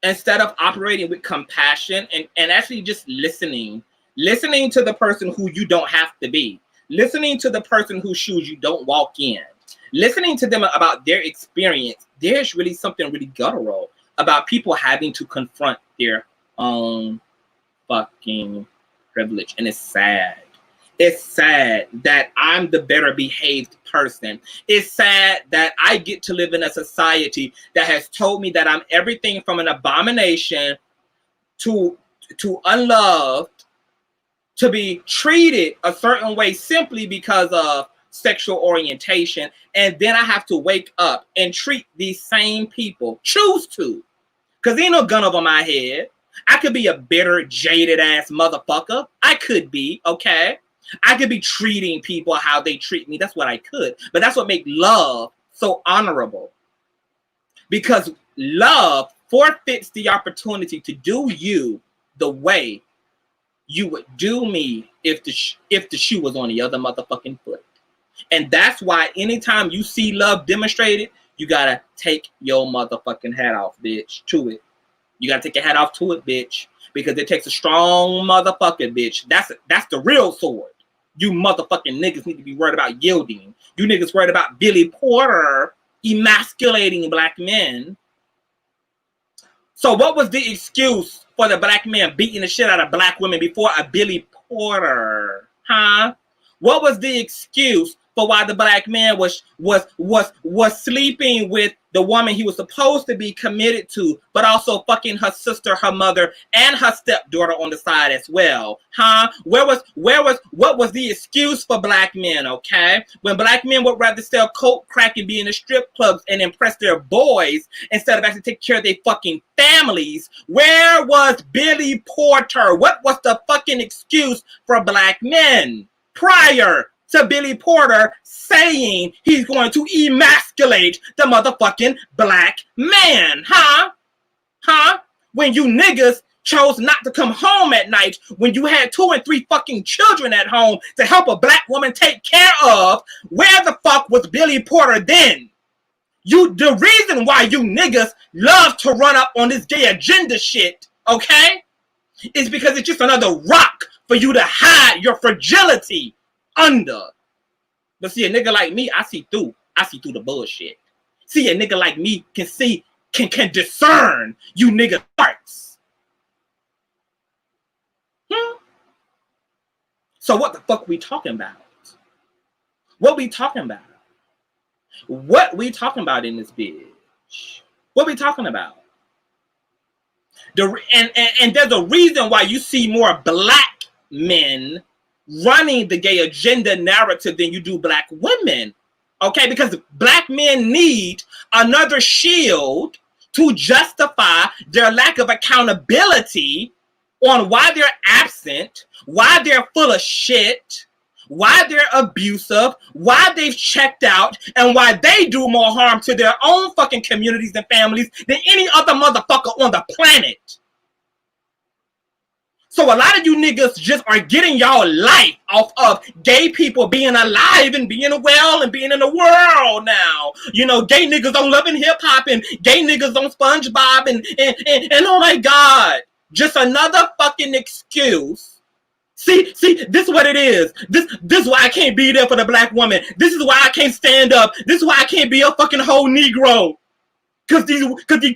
instead of operating with compassion and actually just listening to the person who you don't have to be, listening to the person whose shoes you don't walk in, listening to them about their experience, there's really something really guttural about people having to confront their own fucking privilege. And it's sad. It's sad that I'm the better behaved person. It's sad that I get to live in a society that has told me that I'm everything from an abomination to unloved, to be treated a certain way simply because of sexual orientation. And then I have to wake up and treat these same people, choose to, because ain't no gun over my head. I could be a bitter, jaded ass motherfucker. I could be, okay? I could be treating people how they treat me. That's what I could. But that's what makes love so honorable. Because love forfeits the opportunity to do you the way you would do me if the shoe was on the other motherfucking foot. And that's why anytime you see love demonstrated, you gotta take your motherfucking hat off, bitch, to it. You gotta take your hat off to it, bitch. Because it takes a strong motherfucking bitch. That's the real sword. You motherfucking niggas need to be worried about yielding. You niggas worried about Billy Porter emasculating black men. So what was the excuse for the black man beating the shit out of black women before a Billy Porter? Huh? What was the excuse for why the black man was sleeping with the woman he was supposed to be committed to, but also fucking her sister, her mother, and her stepdaughter on the side as well? Huh? What was the excuse for black men, okay? When black men would rather sell coke, crack, and be in the strip clubs and impress their boys instead of actually taking care of their fucking families, where was Billy Porter? What was the fucking excuse for black men prior to Billy Porter saying he's going to emasculate the motherfucking black man? Huh? Huh? When you niggas chose not to come home at night, when you had 2 and 3 fucking children at home to help a black woman take care of, where the fuck was Billy Porter then? The reason why you niggas love to run up on this gay agenda shit, okay, is because it's just another rock for you to hide your fragility under. But see, a nigga like me, I see through the bullshit. See, a nigga like me can discern you nigga hearts. So what the fuck we talking about? What we talking about? What we talking about in this bitch? What we talking about? And there's a reason why you see more black men running the gay agenda narrative than you do black women. Okay, because black men need another shield to justify their lack of accountability on why they're absent, why they're full of shit, why they're abusive, why they've checked out, and why they do more harm to their own fucking communities and families than any other motherfucker on the planet. So a lot of you niggas just are getting y'all life off of gay people being alive and being well and being in the world now. You know, gay niggas on Love and Hip Hop and gay niggas on SpongeBob and oh my God, just another fucking excuse. See, this is what it is. This is why I can't be there for the black woman. This is why I can't stand up. This is why I can't be a fucking whole Negro. Cause these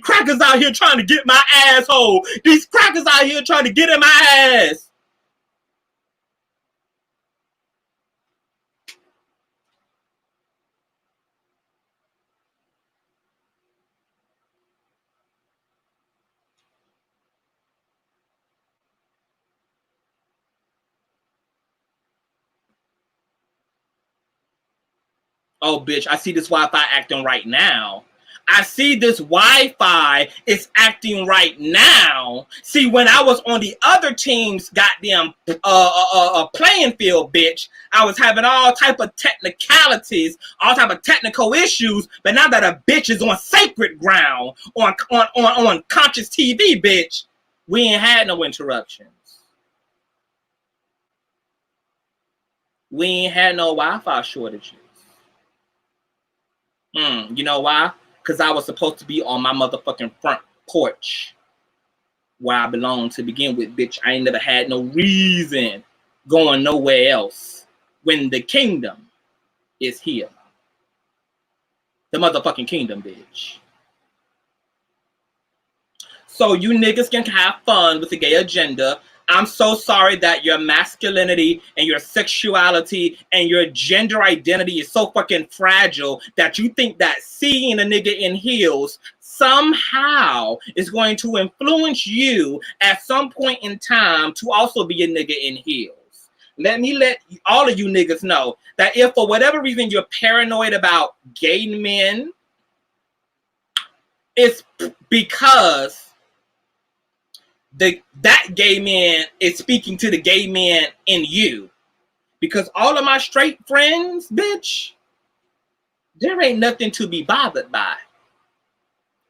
crackers out here trying to get my asshole. These crackers out here trying to get in my ass. Oh, bitch, I see this Wi-Fi acting right now. I see this Wi-Fi is acting right now. See, when I was on the other team's goddamn playing field, bitch, I was having all type of technicalities, all type of technical issues. But now that a bitch is on sacred ground, on Consciouztv, bitch, we ain't had no interruptions. We ain't had no Wi-Fi shortages. You know why? Because I was supposed to be on my motherfucking front porch where I belong to begin with, bitch. I ain't never had no reason going nowhere else when the kingdom is here. The motherfucking kingdom, bitch. So you niggas can have fun with the gay agenda. I'm so sorry that your masculinity and your sexuality and your gender identity is so fucking fragile that you think that seeing a nigga in heels somehow is going to influence you at some point in time to also be a nigga in heels. Let me let all of you niggas know that if for whatever reason you're paranoid about gay men, it's because that gay man is speaking to the gay man in you. Because all of my straight friends, bitch, there ain't nothing to be bothered by.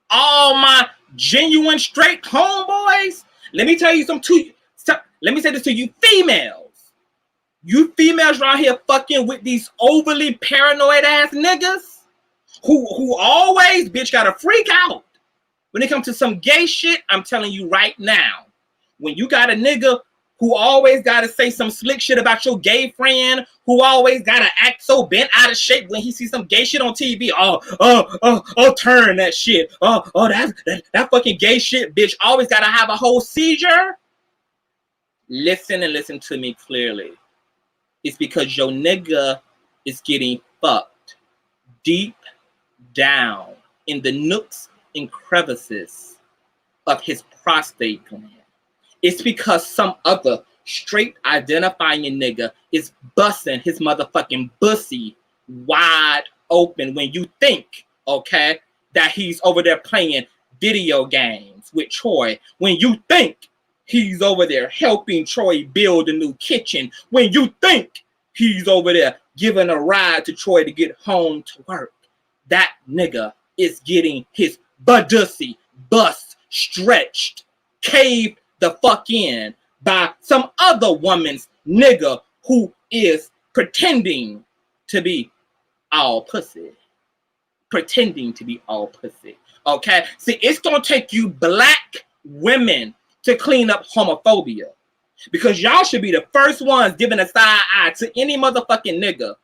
All my genuine straight homeboys, let me tell you let me say this to you females. You females around here fucking with these overly paranoid ass niggas who always, bitch, gotta freak out. When it comes to some gay shit, I'm telling you right now, when you got a nigga who always got to say some slick shit about your gay friend, who always got to act so bent out of shape when he sees some gay shit on TV, turn that shit. That fucking gay shit, bitch, always got to have a whole seizure. Listen and listen to me clearly. It's because your nigga is getting fucked deep down in the nooks and crevices of his prostate gland. It's because some other straight identifying nigga is busting his motherfucking pussy wide open when you think, okay, that he's over there playing video games with Troy. When you think he's over there helping Troy build a new kitchen. When you think he's over there giving a ride to Troy to get home to work. That nigga is getting his budussy bust stretched, caved the fuck in by some other woman's nigga who is pretending to be all pussy. Pretending to be all pussy. Okay? See, it's gonna take you black women to clean up homophobia. Because y'all should be the first ones giving a side eye to any motherfucking nigga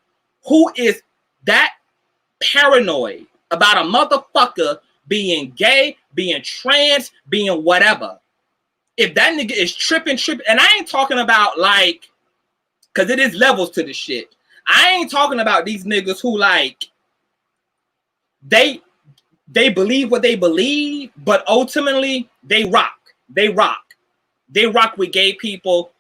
who is that paranoid about a motherfucker being gay, being trans, being whatever. If that nigga is tripping, and I ain't talking about like, because it is levels to this shit. I ain't talking about these niggas who like, they believe what they believe, but ultimately they rock. They rock with gay people.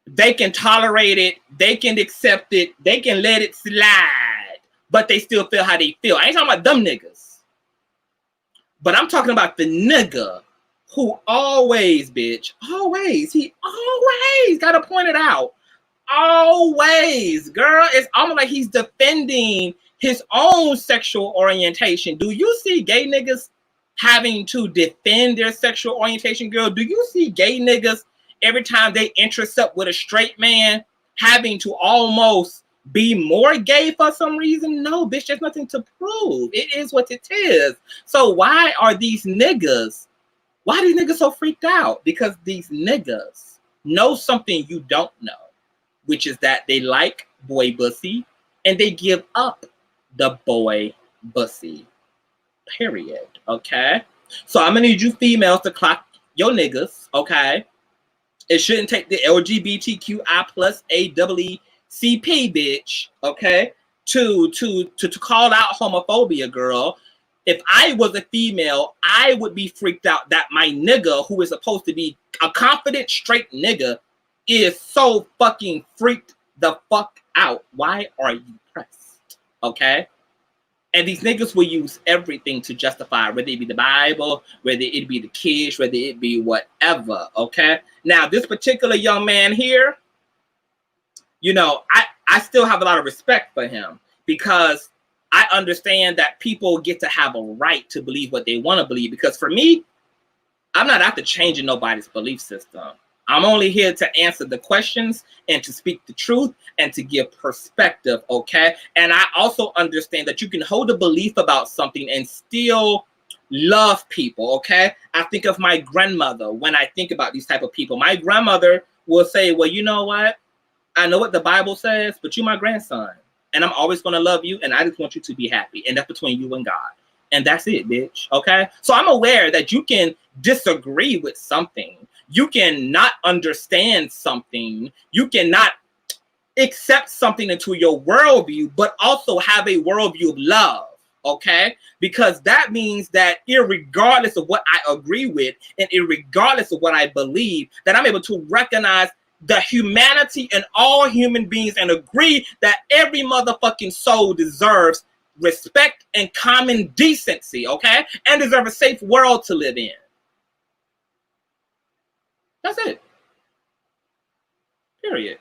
They can tolerate it. They can accept it. They can let it slide, but they still feel how they feel. I ain't talking about dumb niggas. But I'm talking about the nigga who always, bitch, he always gotta point it out. Always, girl. It's almost like he's defending his own sexual orientation. Do you see gay niggas having to defend their sexual orientation, girl? Do you see gay niggas every time they intercept with a straight man having to almost be more gay for some reason? No, bitch, there's nothing to prove. It is what it is. So why are these niggas so freaked out? Because these niggas know something you don't know, which is that they like boy bussy and they give up the boy bussy. Period. Okay? So I'm gonna need you females to clock your niggas, okay? It shouldn't take the LGBTQI plus AEECP, bitch, okay, to call out homophobia, girl. If I was a female, I would be freaked out that my nigga, who is supposed to be a confident straight nigga, is so fucking freaked the fuck out. Why are you pressed? Okay? And these niggas will use everything to justify, whether it be the Bible, whether it be the kids, whether it be whatever, okay? Now, this particular young man here, you know, I still have a lot of respect for him because I understand that people get to have a right to believe what they want to believe. Because for me, I'm not after changing nobody's belief system. I'm only here to answer the questions and to speak the truth and to give perspective, okay? And I also understand that you can hold a belief about something and still love people, okay? I think of my grandmother when I think about these type of people. My grandmother will say, well, you know what? I know what the Bible says, but you're my grandson. And I'm always going to love you, and I just want you to be happy. And that's between you and God. And that's it, bitch, okay? So I'm aware that you can disagree with something. You can not understand something. You cannot accept something into your worldview, but also have a worldview of love, okay? Because that means that irregardless of what I agree with and irregardless of what I believe, that I'm able to recognize the humanity in all human beings and agree that every motherfucking soul deserves respect and common decency, okay? And deserve a safe world to live in. That's it. Period.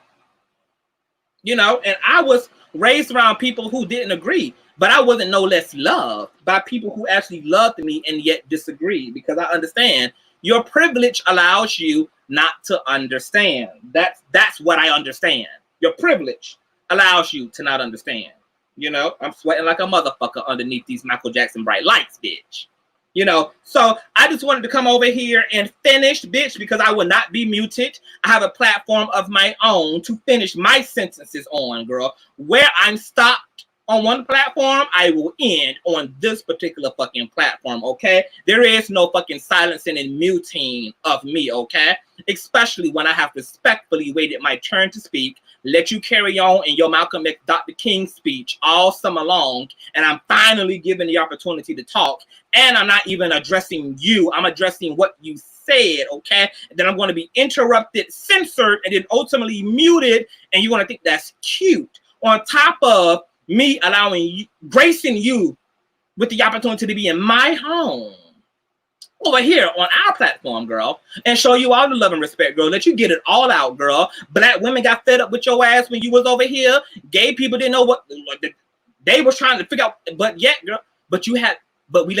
You know, and I was raised around people who didn't agree, but I wasn't no less loved by people who actually loved me and yet disagreed, because I understand your privilege allows you not to understand. That's what I understand. Your privilege allows you to not understand. You know, I'm sweating like a motherfucker underneath these Michael Jackson bright lights, bitch. You know, so I just wanted to come over here and finish, bitch, because I will not be muted. I have a platform of my own to finish my sentences on, girl. Where I'm stopped on one platform, I will end on this particular fucking platform, okay? There is no fucking silencing and muting of me, okay? Especially when I have respectfully waited my turn to speak, let you carry on in your Malcolm X Dr. King speech all summer long, and I'm finally given the opportunity to talk, and I'm not even addressing you. I'm addressing what you said, okay? And then I'm going to be interrupted, censored, and then ultimately muted, and you're going to think that's cute. On top of me allowing you, gracing you with the opportunity to be in my home over here on our platform, girl, and show you all the love and respect, girl. Let you get it all out, girl. Black women got fed up with your ass when you was over here. Gay people didn't know what they was trying to figure out, but yet, girl, but we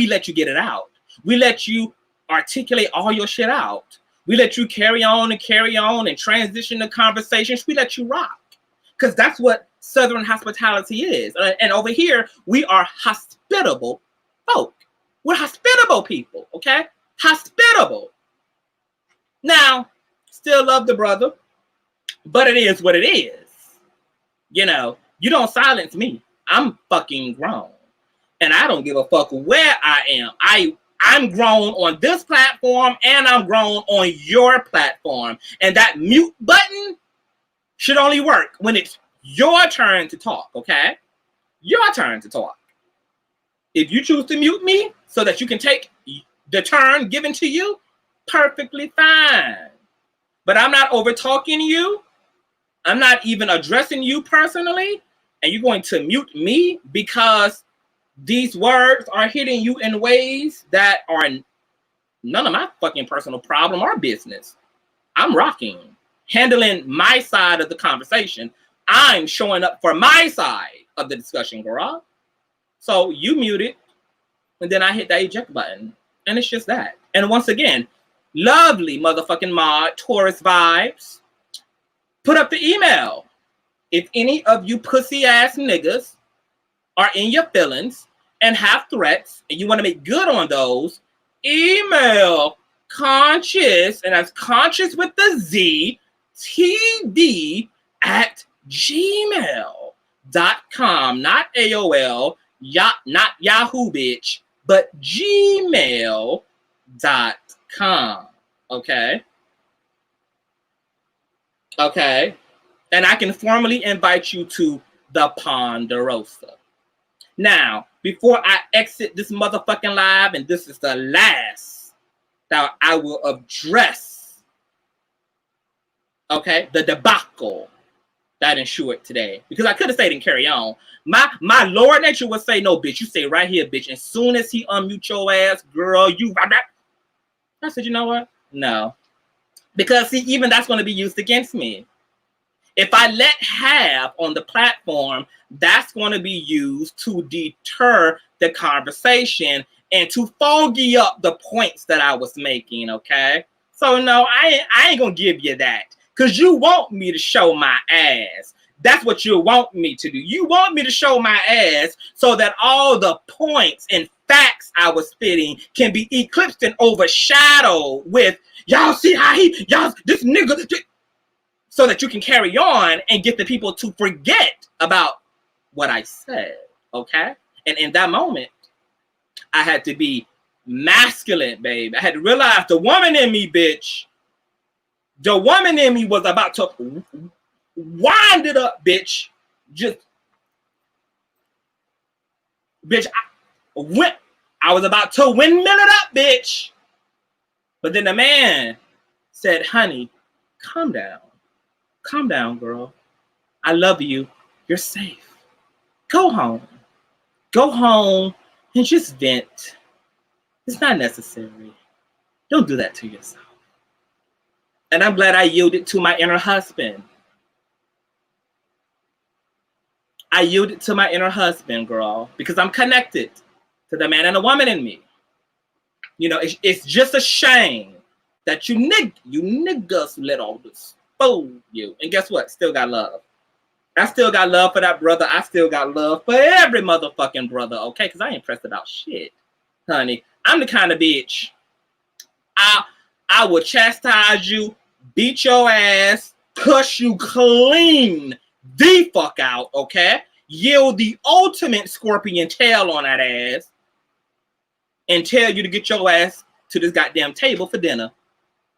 let you get it out. We let you articulate all your shit out. We let you carry on and transition the conversations. We let you rock, because that's what Southern hospitality is. And over here, we are hospitable folk. We're hospitable people, okay? Hospitable. Now, still love the brother, but it is what it is. You know, you don't silence me. I'm fucking grown. And I don't give a fuck where I am. I'm grown on this platform, and I'm grown on your platform. And that mute button should only work when it's your turn to talk, okay? Your turn to talk. If you choose to mute me so that you can take the turn given to you, perfectly fine. But I'm not over talking you. I'm not even addressing you personally. And you're going to mute me because these words are hitting you in ways that are none of my fucking personal problem or business. I'm rocking, handling my side of the conversation. I'm showing up for my side of the discussion, girl. So you mute it, and then I hit that eject button. And it's just that. And once again, lovely motherfucking mod, Taurus vibes. Put up the email. If any of you pussy ass niggas are in your feelings and have threats, and you want to make good on those, email conscious, and that's conscious with the Z, TV at gmail.com, not AOL, not Yahoo, bitch, but gmail.com. Okay. Okay. And I can formally invite you to the Ponderosa. Now, before I exit this motherfucking live, and this is the last that I will address, okay, the debacle that ensured today. Because I could have stayed and carry on. My lower nature would say, no, bitch, you stay right here, bitch. As soon as he unmute your ass, girl, you... I said, you know what? No. Because, see, even that's going to be used against me. If I let have on the platform, that's going to be used to deter the conversation and to foggy up the points that I was making, okay? So, no, I ain't going to give you that. Because you want me to show my ass. That's what you want me to do. You want me to show my ass so that all the points and facts I was spitting can be eclipsed and overshadowed with, y'all see how this nigga, so that you can carry on and get the people to forget about what I said, okay? And in that moment, I had to be masculine, babe. I had to realize the woman in me, bitch, the woman in me was about to wind it up, bitch. Just, bitch, I was about to windmill it up, bitch. But then the man said, honey, calm down. Calm down, girl. I love you. You're safe. Go home. Go home and just vent. It's not necessary. Don't do that to yourself. And I'm glad I yielded to my inner husband. I yielded to my inner husband, girl, because I'm connected to the man and the woman in me. You know, it's just a shame that you niggas let all this fool you. And guess what? Still got love. I still got love for that brother. I still got love for every motherfucking brother, okay? Because I ain't pressed about shit, honey. I'm the kind of bitch. I will chastise you, beat your ass, cuss you clean the fuck out, okay? Yield the ultimate scorpion tail on that ass and tell you to get your ass to this goddamn table for dinner.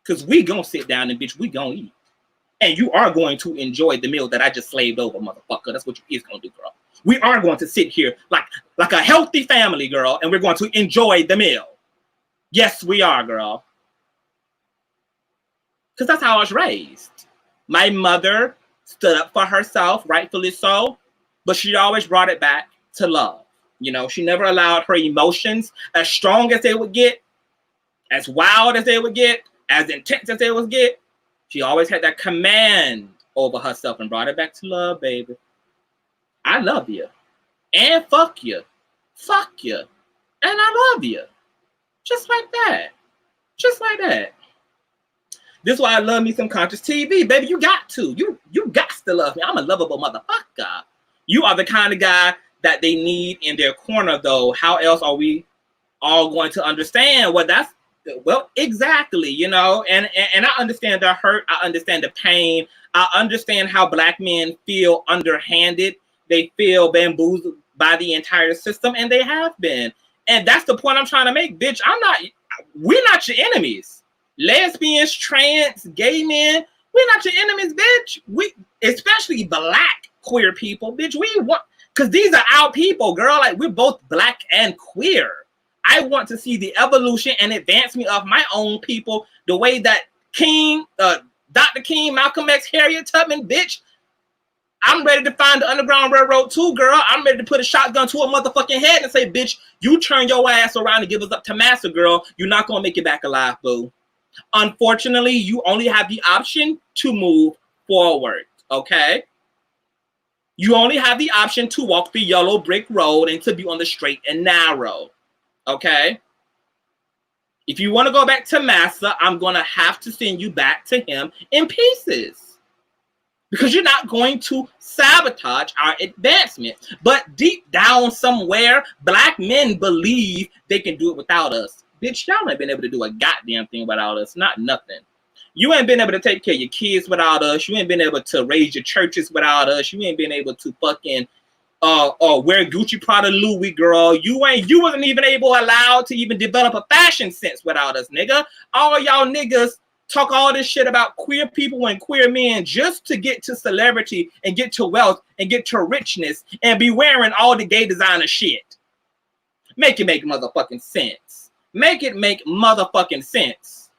Because we gonna sit down and, bitch, we gonna eat. And you are going to enjoy the meal that I just slaved over, motherfucker. That's what you is gonna do, girl. We are going to sit here like a healthy family, girl, and we're going to enjoy the meal. Yes, we are, girl. Because that's how I was raised. My mother stood up for herself, rightfully so, but she always brought it back to love. You know, she never allowed her emotions, as strong as they would get, as wild as they would get, as intense as they would get. She always had that command over herself and brought it back to love, baby. I love you. And fuck you. Fuck you. And I love you. Just like that. Just like that. This is why I love me some Consciouztv, baby. You got to. You got to love me. I'm a lovable motherfucker. You are the kind of guy that they need in their corner, though. How else are we all going to understand what that's? Well, exactly, you know, and I understand the hurt. I understand the pain. I understand how Black men feel underhanded. They feel bamboozled by the entire system, and they have been. And that's the point I'm trying to make, bitch. We're not your enemies. Lesbians, trans, gay men, we're not your enemies, bitch. We, especially Black queer people, bitch, we want, because these are our people, girl. Like, we're both Black and queer. I want to see the evolution and advancement of my own people the way that King, Dr. King, Malcolm X, Harriet Tubman, bitch. I'm ready to find the Underground Railroad too, girl. I'm ready to put a shotgun to a motherfucking head and say, bitch, you turn your ass around and give us up to Masc, girl. You're not going to make it back alive, boo. Unfortunately, you only have the option to move forward, okay? You only have the option to walk the yellow brick road and to be on the straight and narrow. Okay, if you want to go back to Massa, I'm going to have to send you back to him in pieces because you're not going to sabotage our advancement. But deep down somewhere, Black men believe they can do it without us. Bitch, y'all ain't been able to do a goddamn thing without us. Not nothing. You ain't been able to take care of your kids without us. You ain't been able to raise your churches without us. You ain't been able to fucking wear Gucci, Prada, Louis, girl. You wasn't even allowed to even develop a fashion sense without us, nigga. All y'all niggas talk all this shit about queer people and queer men just to get to celebrity and get to wealth and get to richness and be wearing all the gay designer shit. Make it make motherfucking sense. Make it make motherfucking sense.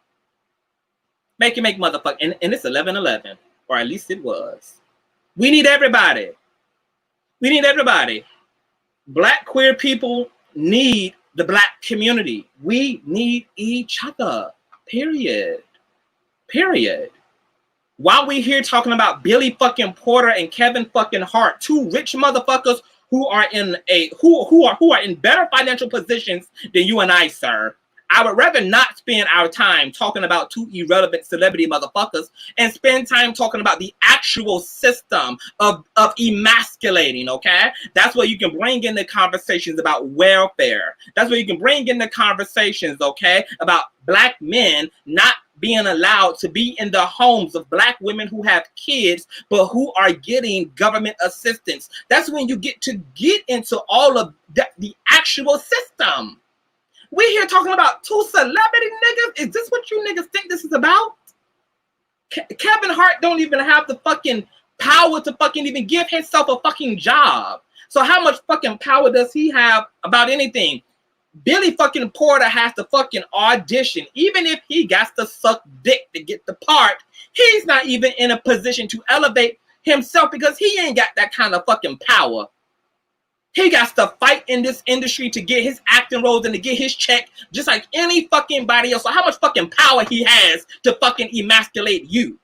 Make it make motherfucking, and it's 11/11, or at least it was. We need everybody. We need everybody. Black queer people need the Black community. We need each other. Period. Period. While we here talking about Billy fucking Porter and Kevin fucking Hart, two rich motherfuckers who are in who are in better financial positions than you and I, sir. I would rather not spend our time talking about two irrelevant celebrity motherfuckers and spend time talking about the actual system of emasculating, okay? That's where you can bring in the conversations about welfare. That's where you can bring in the conversations, okay, about Black men not being allowed to be in the homes of Black women who have kids, but who are getting government assistance. That's when you get into all of the actual system. We here talking about two celebrity niggas. Is this what you niggas think this is about? Kevin Hart don't even have the fucking power to fucking even give himself a fucking job. So how much fucking power does he have about anything? Billy fucking Porter has to fucking audition. Even if he got to suck dick to get the part, he's not even in a position to elevate himself because he ain't got that kind of fucking power. He got to fight in this industry to get his acting roles and to get his check, just like any fucking body else. So how much fucking power he has to fucking emasculate you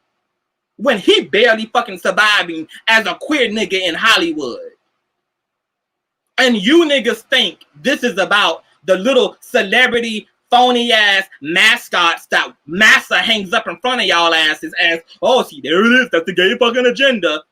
when he barely fucking surviving as a queer nigga in Hollywood? And you niggas think this is about the little celebrity phony ass mascots that Massa hangs up in front of y'all asses as, oh, see, there it is. That's the gay fucking agenda.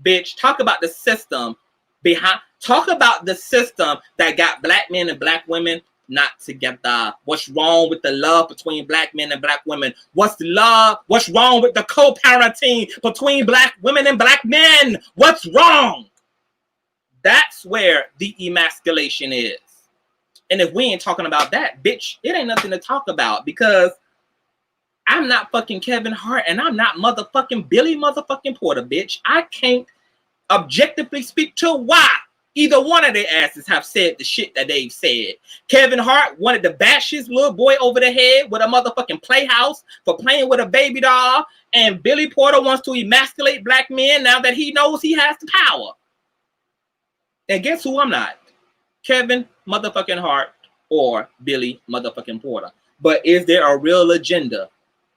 Bitch, talk about the system behind. Talk about the system that got Black men and Black women not together. What's wrong with the love between Black men and Black women? What's wrong with the co-parenting between Black women and Black men? What's wrong? That's where the emasculation is. And if we ain't talking about that, bitch, it ain't nothing to talk about because I'm not fucking Kevin Hart and I'm not motherfucking Billy motherfucking Porter, bitch. I can't objectively speak to why either one of their asses have said the shit that they've said. Kevin Hart wanted to bash his little boy over the head with a motherfucking playhouse for playing with a baby doll. And Billy Porter wants to emasculate Black men now that he knows he has the power. And guess who I'm not? Kevin motherfucking Hart or Billy motherfucking Porter. But is there a real agenda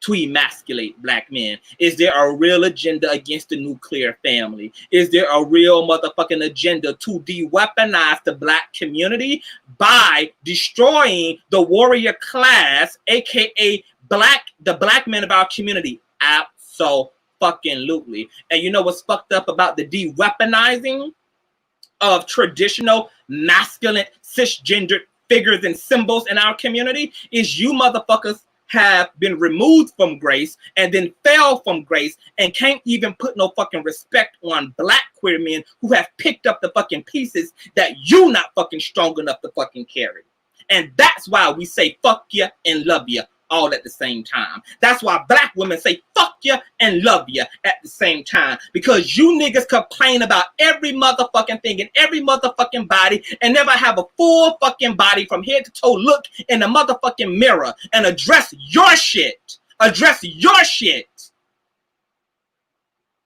to emasculate Black men? Is there a real agenda against the nuclear family? Is there a real motherfucking agenda to de-weaponize the Black community by destroying the warrior class, aka the Black men of our community? Absolutely. And you know what's fucked up about the de-weaponizing of traditional masculine cisgendered figures and symbols in our community is you motherfuckers have been removed from grace and then fell from grace and can't even put no fucking respect on Black queer men who have picked up the fucking pieces that you not fucking strong enough to fucking carry. And that's why we say fuck you and love you all at the same time. That's why Black women say fuck you and love you at the same time. Because you niggas complain about every motherfucking thing and every motherfucking body and never have a full fucking body from head to toe. Look in the motherfucking mirror and address your shit. Address your shit.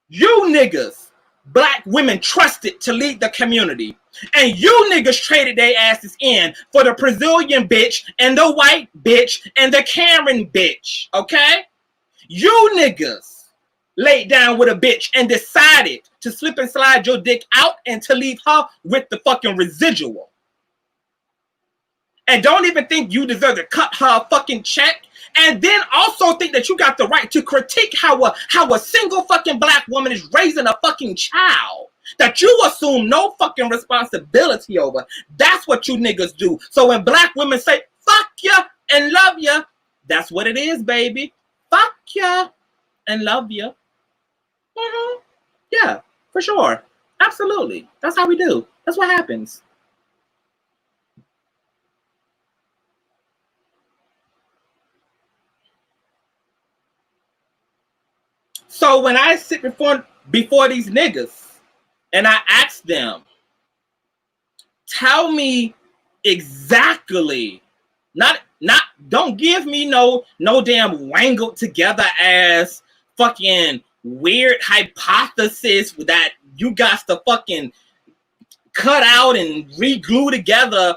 You niggas, Black women trusted to lead the community. And you niggas traded their asses in for the Brazilian bitch and the white bitch and the Karen bitch, okay? You niggas laid down with a bitch and decided to slip and slide your dick out and to leave her with the fucking residual. And don't even think you deserve to cut her a fucking check. And then also think that you got the right to critique how a single fucking Black woman is raising a fucking child that you assume no fucking responsibility over. That's what you niggas do. So when Black women say fuck you and love you, that's what it is, baby. Fuck you and love you. Yeah, for sure. Absolutely. That's how we do. That's what happens. So when I sit before these niggas and I ask them, tell me exactly, don't give me no damn wangled together ass fucking weird hypothesis that you got to fucking cut out and re-glue together,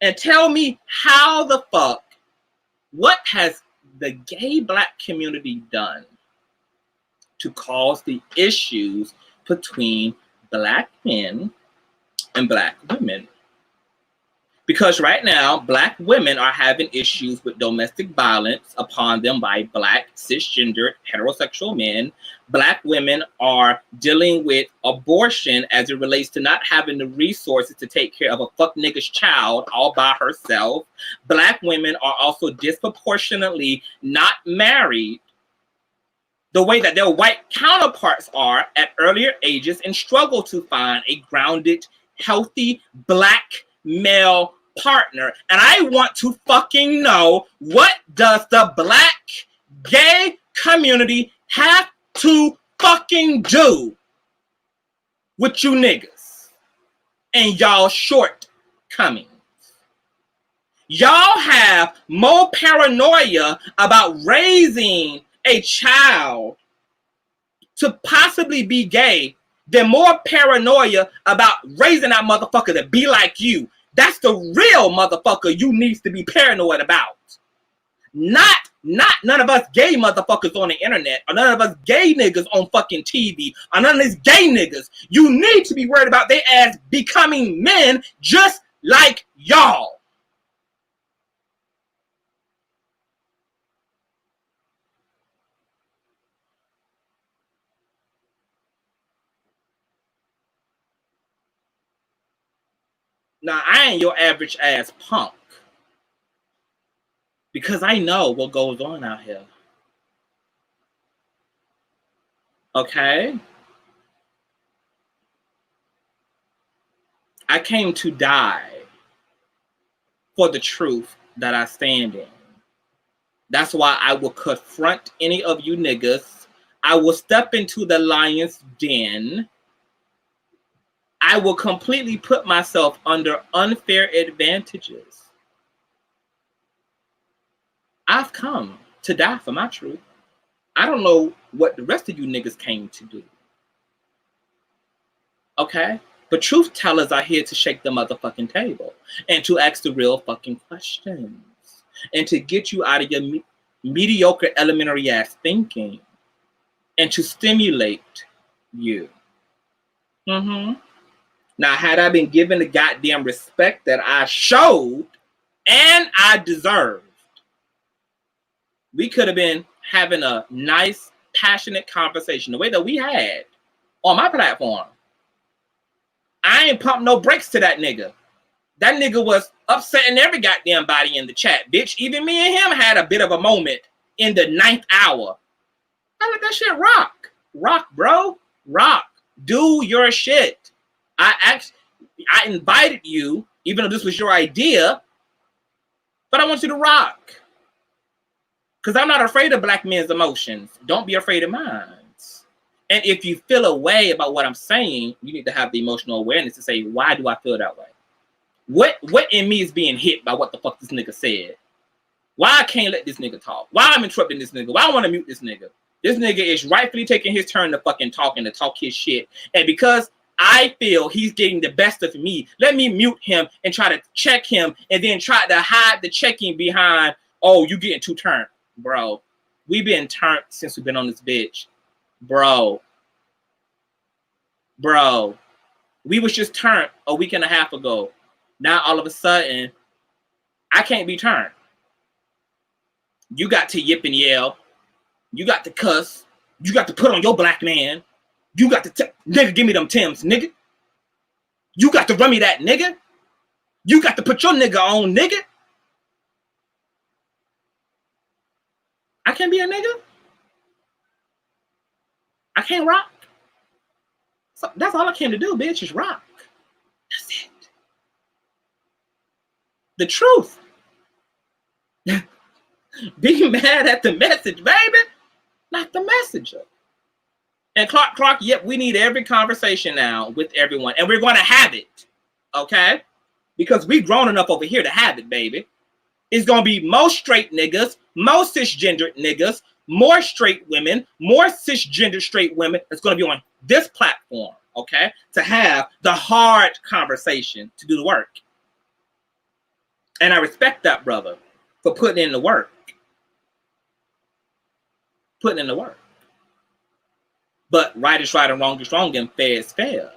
and tell me how the fuck, what has the gay Black community done to cause the issues between Black men and Black women? Because right now, Black women are having issues with domestic violence upon them by Black, cisgender, heterosexual men. Black women are dealing with abortion as it relates to not having the resources to take care of a fuck nigga's child all by herself. Black women are also disproportionately not married the way that their white counterparts are at earlier ages, and struggle to find a grounded, healthy Black male partner. And I want to fucking know, what does the Black gay community have to fucking do with you niggas and y'all shortcomings? Y'all have more paranoia about raising a child to possibly be gay than more paranoia about raising that motherfucker to be like you. That's the real motherfucker you needs to be paranoid about. Not none of us gay motherfuckers on the internet, or none of us gay niggas on fucking TV, or none of these gay niggas. You need to be worried about their ass becoming men just like y'all. Now, I ain't your average ass punk, because I know what goes on out here. Okay? I came to die for the truth that I stand in. That's why I will confront any of you niggas. I will step into the lion's den. I will completely put myself under unfair advantages. I've come to die for my truth. I don't know what the rest of you niggas came to do. Okay? But truth tellers are here to shake the motherfucking table and to ask the real fucking questions and to get you out of your mediocre elementary ass thinking and to stimulate you. Now, had I been given the goddamn respect that I showed and I deserved, we could have been having a nice, passionate conversation the way that we had on my platform. I ain't pumped no brakes to that nigga. That nigga was upsetting every goddamn body in the chat, bitch. Even me and him had a bit of a moment in the 9th hour. I let that shit rock. Rock, bro. Rock. Do your shit. I invited you, even though this was your idea, but I want you to rock. Because I'm not afraid of Black men's emotions. Don't be afraid of mine. And if you feel a way about what I'm saying, you need to have the emotional awareness to say, why do I feel that way? What in me is being hit by what the fuck this nigga said? Why I can't let this nigga talk? Why I'm interrupting this nigga? Why I want to mute this nigga? This nigga is rightfully taking his turn to fucking talk and to talk his shit. And because I feel he's getting the best of me, let me mute him and try to check him and then try to hide the checking behind, oh, you getting too turned. Bro, we been turned since we've been on this bitch. Bro, we was just turned a week and a half ago. Now all of a sudden, I can't be turned. You got to yip and yell. You got to cuss. You got to put on your Black man. You got to nigga, give me them Timbs, nigga. You got to run me that, nigga. You got to put your nigga on, nigga. I can't be a nigga. I can't rock. So that's all I came to do, bitch, is rock. That's it. The truth. Be mad at the message, baby, not the messenger. And Clark, yep, we need every conversation now with everyone. And we're going to have it, okay? Because we've grown enough over here to have it, baby. It's going to be more straight niggas, more cisgender niggas, more straight women, more cisgender straight women. It's going to be on this platform, okay? To have the hard conversation, to do the work. And I respect that brother for putting in the work. Putting in the work. But right is right and wrong is wrong and fair is fair.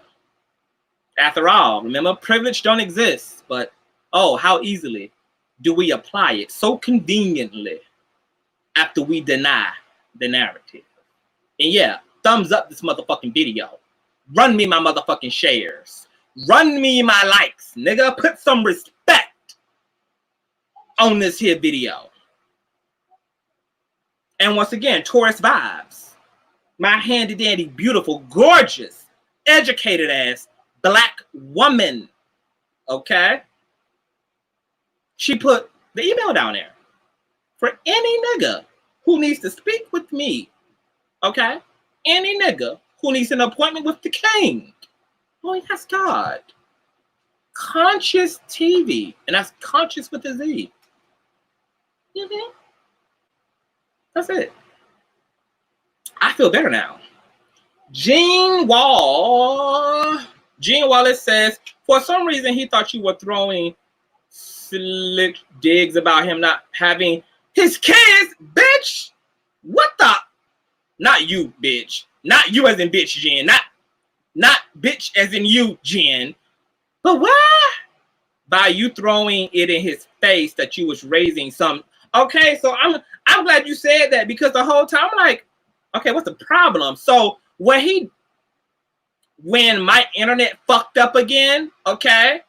After all, remember, privilege don't exist, but oh, how easily do we apply it so conveniently after we deny the narrative. And yeah, thumbs up this motherfucking video. Run me my motherfucking shares. Run me my likes, nigga. Put some respect on this here video. And once again, Taurus vibes. My handy dandy, beautiful, gorgeous, educated ass Black woman. Okay? She put the email down there for any nigga who needs to speak with me. Okay? Any nigga who needs an appointment with the king. Oh, yes, God. Consciouztv. And that's conscious with a Z. Mm-hmm. That's it. I feel better now. Gene Wallace says, for some reason he thought you were throwing slick digs about him not having his kids, bitch. What the? Not you, bitch. Not you as in bitch, Jen. Not bitch as in you, Jen. But what? By you throwing it in his face that you was raising some. Okay, so I'm glad you said that, because the whole time I'm like, okay, what's the problem? So when my internet fucked up again, okay,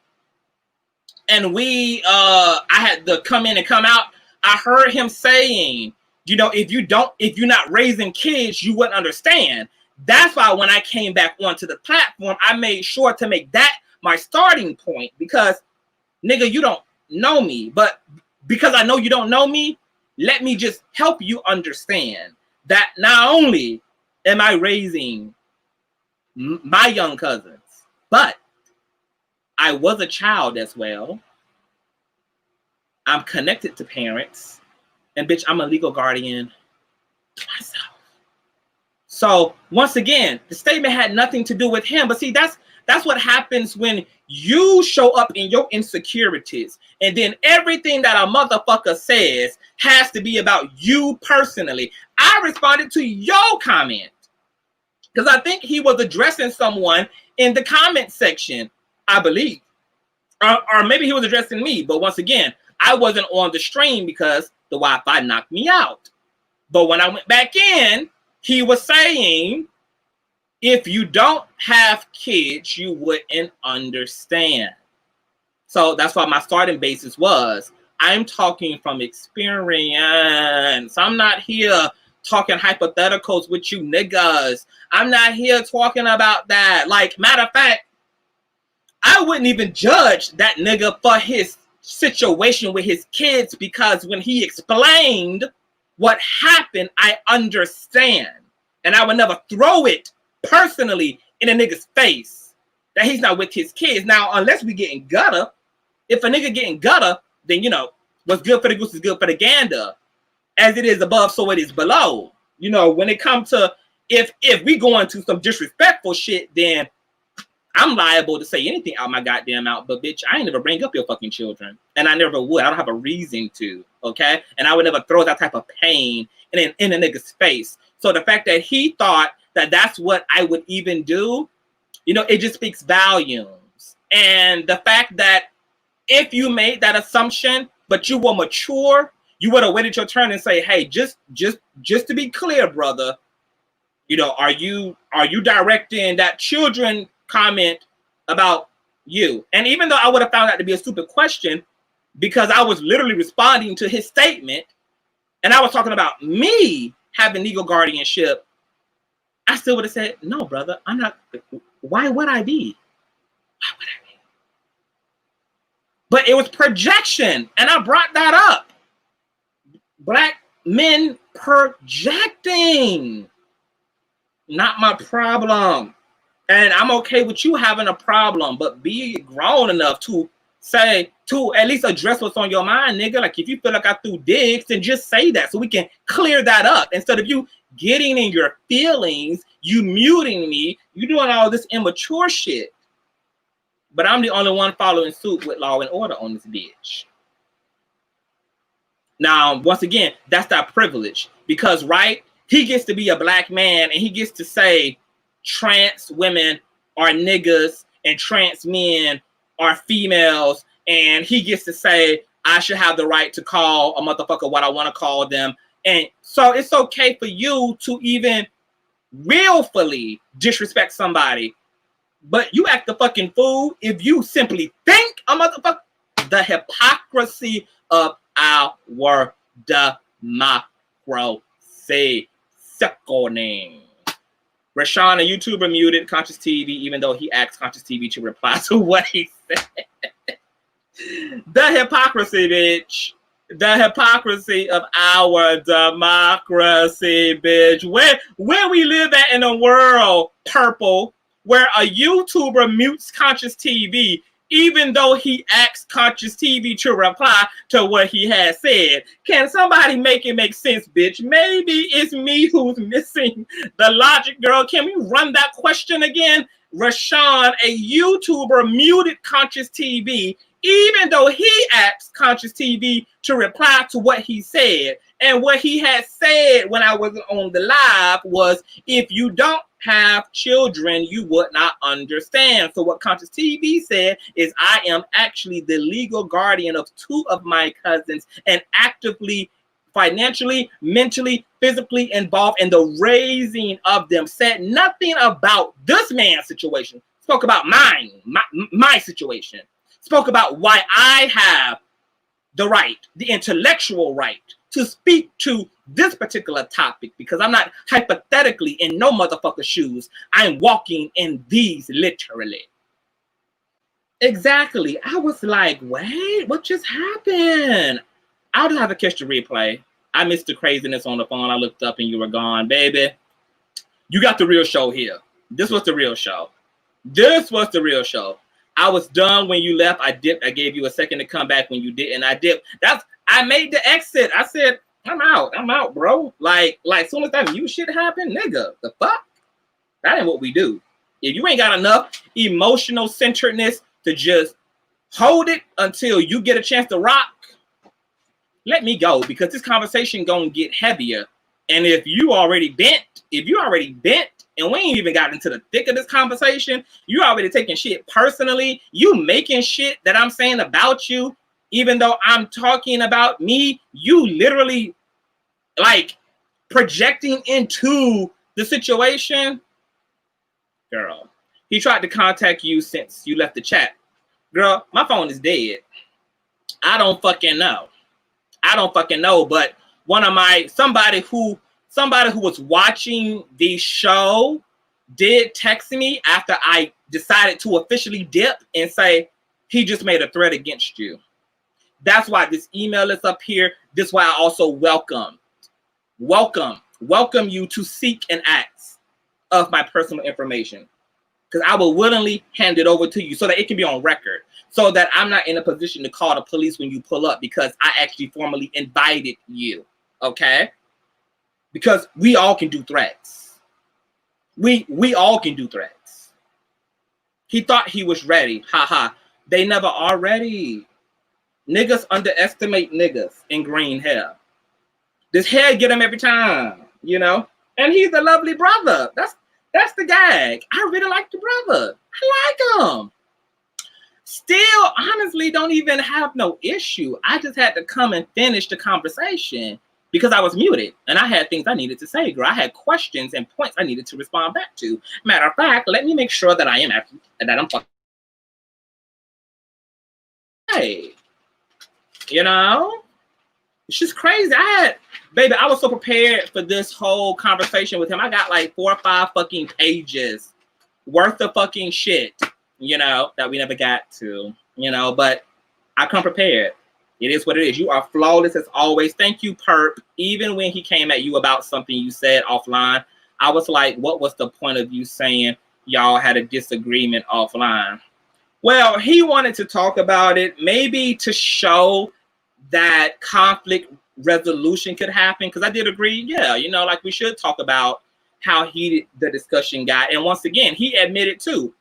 and I had to come in and come out, I heard him saying, you know, if you're not raising kids, you wouldn't understand. That's why when I came back onto the platform, I made sure to make that my starting point, because nigga, you don't know me, but because I know you don't know me, let me just help you understand that not only am I raising my young cousins, but I was a child as well. I'm connected to parents, and bitch, I'm a legal guardian myself. So once again, the statement had nothing to do with him, but see, that's what happens when you show up in your insecurities, and then everything that a motherfucker says has to be about you personally. I responded to your comment because I think he was addressing someone in the comment section, I believe. Or maybe he was addressing me, but once again, I wasn't on the stream because the Wi-Fi knocked me out. But when I went back in, he was saying, if you don't have kids, you wouldn't understand. So that's why my starting basis was, I'm talking from experience. I'm not here talking hypotheticals with you niggas. I'm not here talking about that. Like, matter of fact, I wouldn't even judge that nigga for his situation with his kids, because when he explained what happened, I understand. And I would never throw it personally in a nigga's face that he's not with his kids. Now, unless we getting gutter, if a nigga getting gutter, then, you know, what's good for the goose is good for the gander. As it is above, so it is below. You know, when it comes to, if we go into some disrespectful shit, then I'm liable to say anything out my goddamn mouth. But bitch, I ain't never bring up your fucking children, and I never would. I don't have a reason to, okay? And I would never throw that type of pain in a nigga's face. So the fact that he thought that that's what I would even do, you know, it just speaks volumes. And the fact that if you made that assumption, but you were mature, you would have waited your turn and say, hey, just to be clear, brother, you know, are you directing that children comment about you? And even though I would have found that to be a stupid question, because I was literally responding to his statement, and I was talking about me having legal guardianship, I still would have said, no, brother, I'm not. Why would I be? Why would I be? But it was projection, and I brought that up. Black men projecting. Not my problem. And I'm okay with you having a problem, but be grown enough to say, to at least address what's on your mind, nigga. Like, if you feel like I threw digs, then just say that so we can clear that up, instead of you getting in your feelings, you muting me, you doing all this immature shit. But I'm the only one following suit with law and order on this bitch. Now, once again, that's that privilege. Because, right, he gets to be a black man and he gets to say trans women are niggas and trans men are females. And he gets to say, I should have the right to call a motherfucker what I want to call them. And so it's okay for you to even willfully disrespect somebody. But you act the fucking fool if you simply think a motherfucker. The hypocrisy of our democracy. Sickening. Rashawn, a YouTuber, muted Consciouztv even though he asked Consciouztv to reply to what he said. The hypocrisy, bitch. The hypocrisy of our democracy, bitch. Where we live at in a world, Purple, where a YouTuber mutes Consciouztv even though he asked Consciouztv to reply to what he had said. Can somebody make it make sense, bitch? Maybe it's me who's missing the logic, girl. Can we run that question again? Rashawn, a YouTuber, muted Consciouztv even though he asked Consciouztv to reply to what he said. And what he had said when I was on the live was, if you don't have children, you would not understand. So what Consciouztv said is, I am actually the legal guardian of 2 of my cousins and actively, financially, mentally, physically involved in the raising of them. Said nothing about this man's situation. Spoke about mine, my situation. Spoke about why I have the right, the intellectual right to speak to this particular topic, because I'm not hypothetically in no motherfucker shoes. I'm walking in these literally. Exactly. I was like, wait, what just happened? I'll just have to catch the replay. I missed the craziness on the phone. I looked up and you were gone, baby. You got the real show here. This was the real show. This was the real show. I was done when you left. I dipped. I gave you a second to come back when you didn't. I dipped. I made the exit. I said, I'm out, bro. Like soon as that mute shit happened, nigga, the fuck? That ain't what we do. If you ain't got enough emotional centeredness to just hold it until you get a chance to rock, let me go, because this conversation gonna get heavier. And if you already bent, and we ain't even got into the thick of this conversation, you already taking shit personally, you making shit that I'm saying about you, even though I'm talking about me, you literally like projecting into the situation. Girl, he tried to contact you since you left the chat. Girl, my phone is dead. I don't fucking know. But somebody who was watching the show did text me after I decided to officially dip and say, he just made a threat against you. That's why this email is up here. This is why I also welcome you to seek and ask of my personal information, because I will willingly hand it over to you so that it can be on record, so that I'm not in a position to call the police when you pull up, because I actually formally invited you, okay? Because we all can do threats. We all can do threats. He thought he was ready. Haha. They never are ready. Niggas underestimate niggas in green hair. This hair get him every time, you know? And he's a lovely brother. That's the gag. I really like the brother. I like him. Still, honestly, don't even have no issue. I just had to come and finish the conversation because I was muted and I had things I needed to say, girl. I had questions and points I needed to respond back to. Matter of fact, let me make sure that I'm fucking. Hey, you know, it's just crazy. I was so prepared for this whole conversation with him. I got like 4 or 5 fucking pages worth of fucking shit, you know, that we never got to, you know, but I come prepared. It is what it is. You are flawless as always. Thank you, Perp. Even when he came at you about something you said offline, I was like, what was the point of you saying y'all had a disagreement offline? Well, he wanted to talk about it, maybe to show that conflict resolution could happen, because I did agree, yeah, you know, like we should talk about how heated the discussion got. And once again, he admitted too,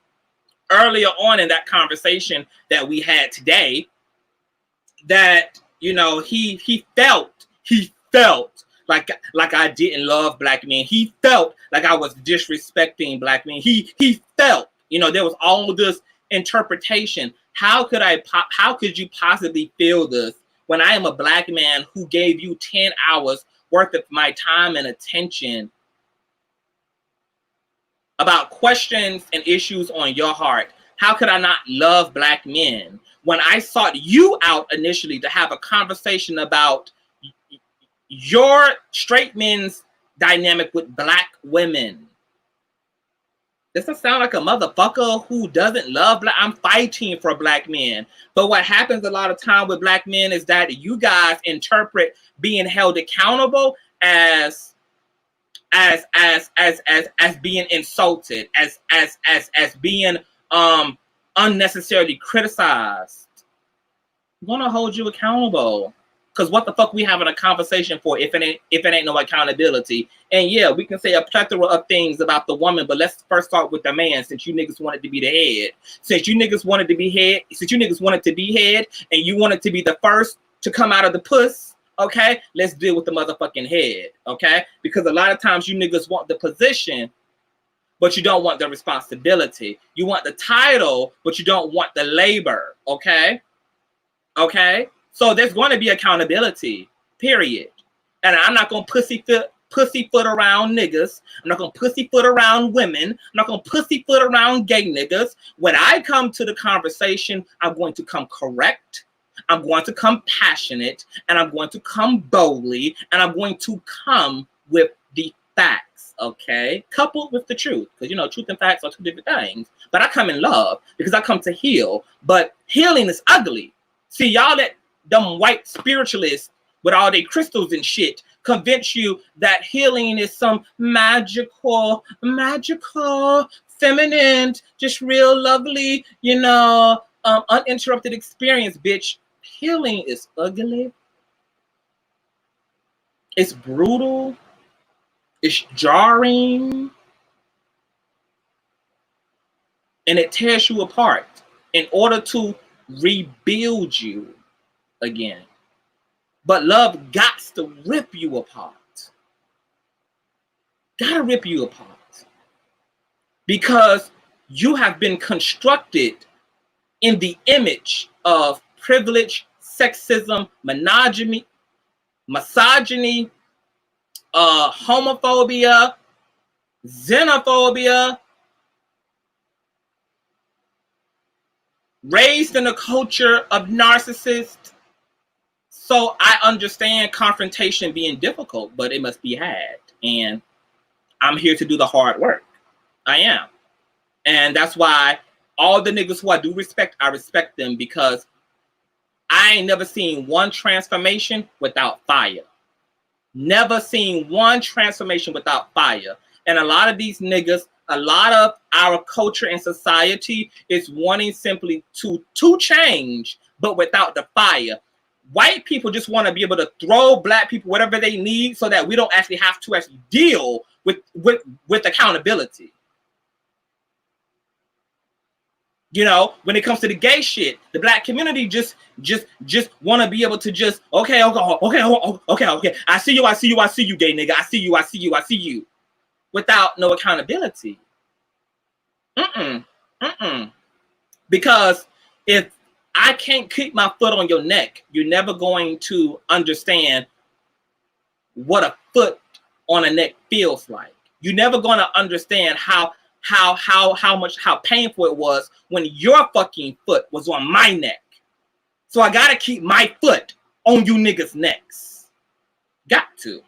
earlier on in that conversation that we had today, that, you know, he felt like I didn't love black men. He felt like I was disrespecting black men. He felt, you know, there was all this interpretation. How could you possibly feel this when I am a black man who gave you 10 hours worth of my time and attention about questions and issues on your heart? How could I not love black men when I sought you out initially to have a conversation about your straight men's dynamic with black women? Does that sound like a motherfucker who doesn't love black? I'm fighting for black men. But what happens a lot of time with black men is that you guys interpret being held accountable as being insulted, as being unnecessarily criticized. I'm gonna hold you accountable. Because what the fuck we having a conversation for if it ain't no accountability? And yeah, we can say a plethora of things about the woman, but let's first start with the man, since you niggas wanted to be the head. Since you niggas wanted to be head, and you wanted to be the first to come out of the puss, okay? Let's deal with the motherfucking head, okay? Because a lot of times you niggas want the position, but you don't want the responsibility. You want the title, but you don't want the labor, okay? Okay? So there's going to be accountability, period. And I'm not going to pussyfoot around niggas. I'm not going to pussyfoot around women. I'm not going to pussyfoot around gay niggas. When I come to the conversation, I'm going to come correct. I'm going to come passionate. And I'm going to come boldly. And I'm going to come with the facts, okay? Coupled with the truth. Because, you know, truth and facts are two different things. But I come in love because I come to heal. But healing is ugly. See, y'all that them white spiritualists with all their crystals and shit convince you that healing is some magical, feminine, just real lovely, you know, uninterrupted experience, bitch. Healing is ugly. It's brutal. It's jarring. And it tears you apart in order to rebuild you again. But love gots to rip you apart. Gotta rip you apart. Because you have been constructed in the image of privilege, sexism, monogamy, misogyny, homophobia, xenophobia, raised in a culture of narcissists. So I understand confrontation being difficult, but it must be had. And I'm here to do the hard work. I am. And that's why all the niggas who I do respect, I respect them, because I ain't never seen one transformation without fire. Never seen one transformation without fire. And a lot of these niggas, a lot of our culture and society is wanting simply to change, but without the fire. White people just want to be able to throw black people whatever they need so that we don't actually have to actually deal with accountability. You know, when it comes to the gay shit, the black community just want to be able to just, okay. I see you, gay nigga. I see you. Without no accountability. Because if I can't keep my foot on your neck, you're never going to understand what a foot on a neck feels like. You're never going to understand how painful it was when your fucking foot was on my neck. So I gotta keep my foot on you niggas' necks. Got to.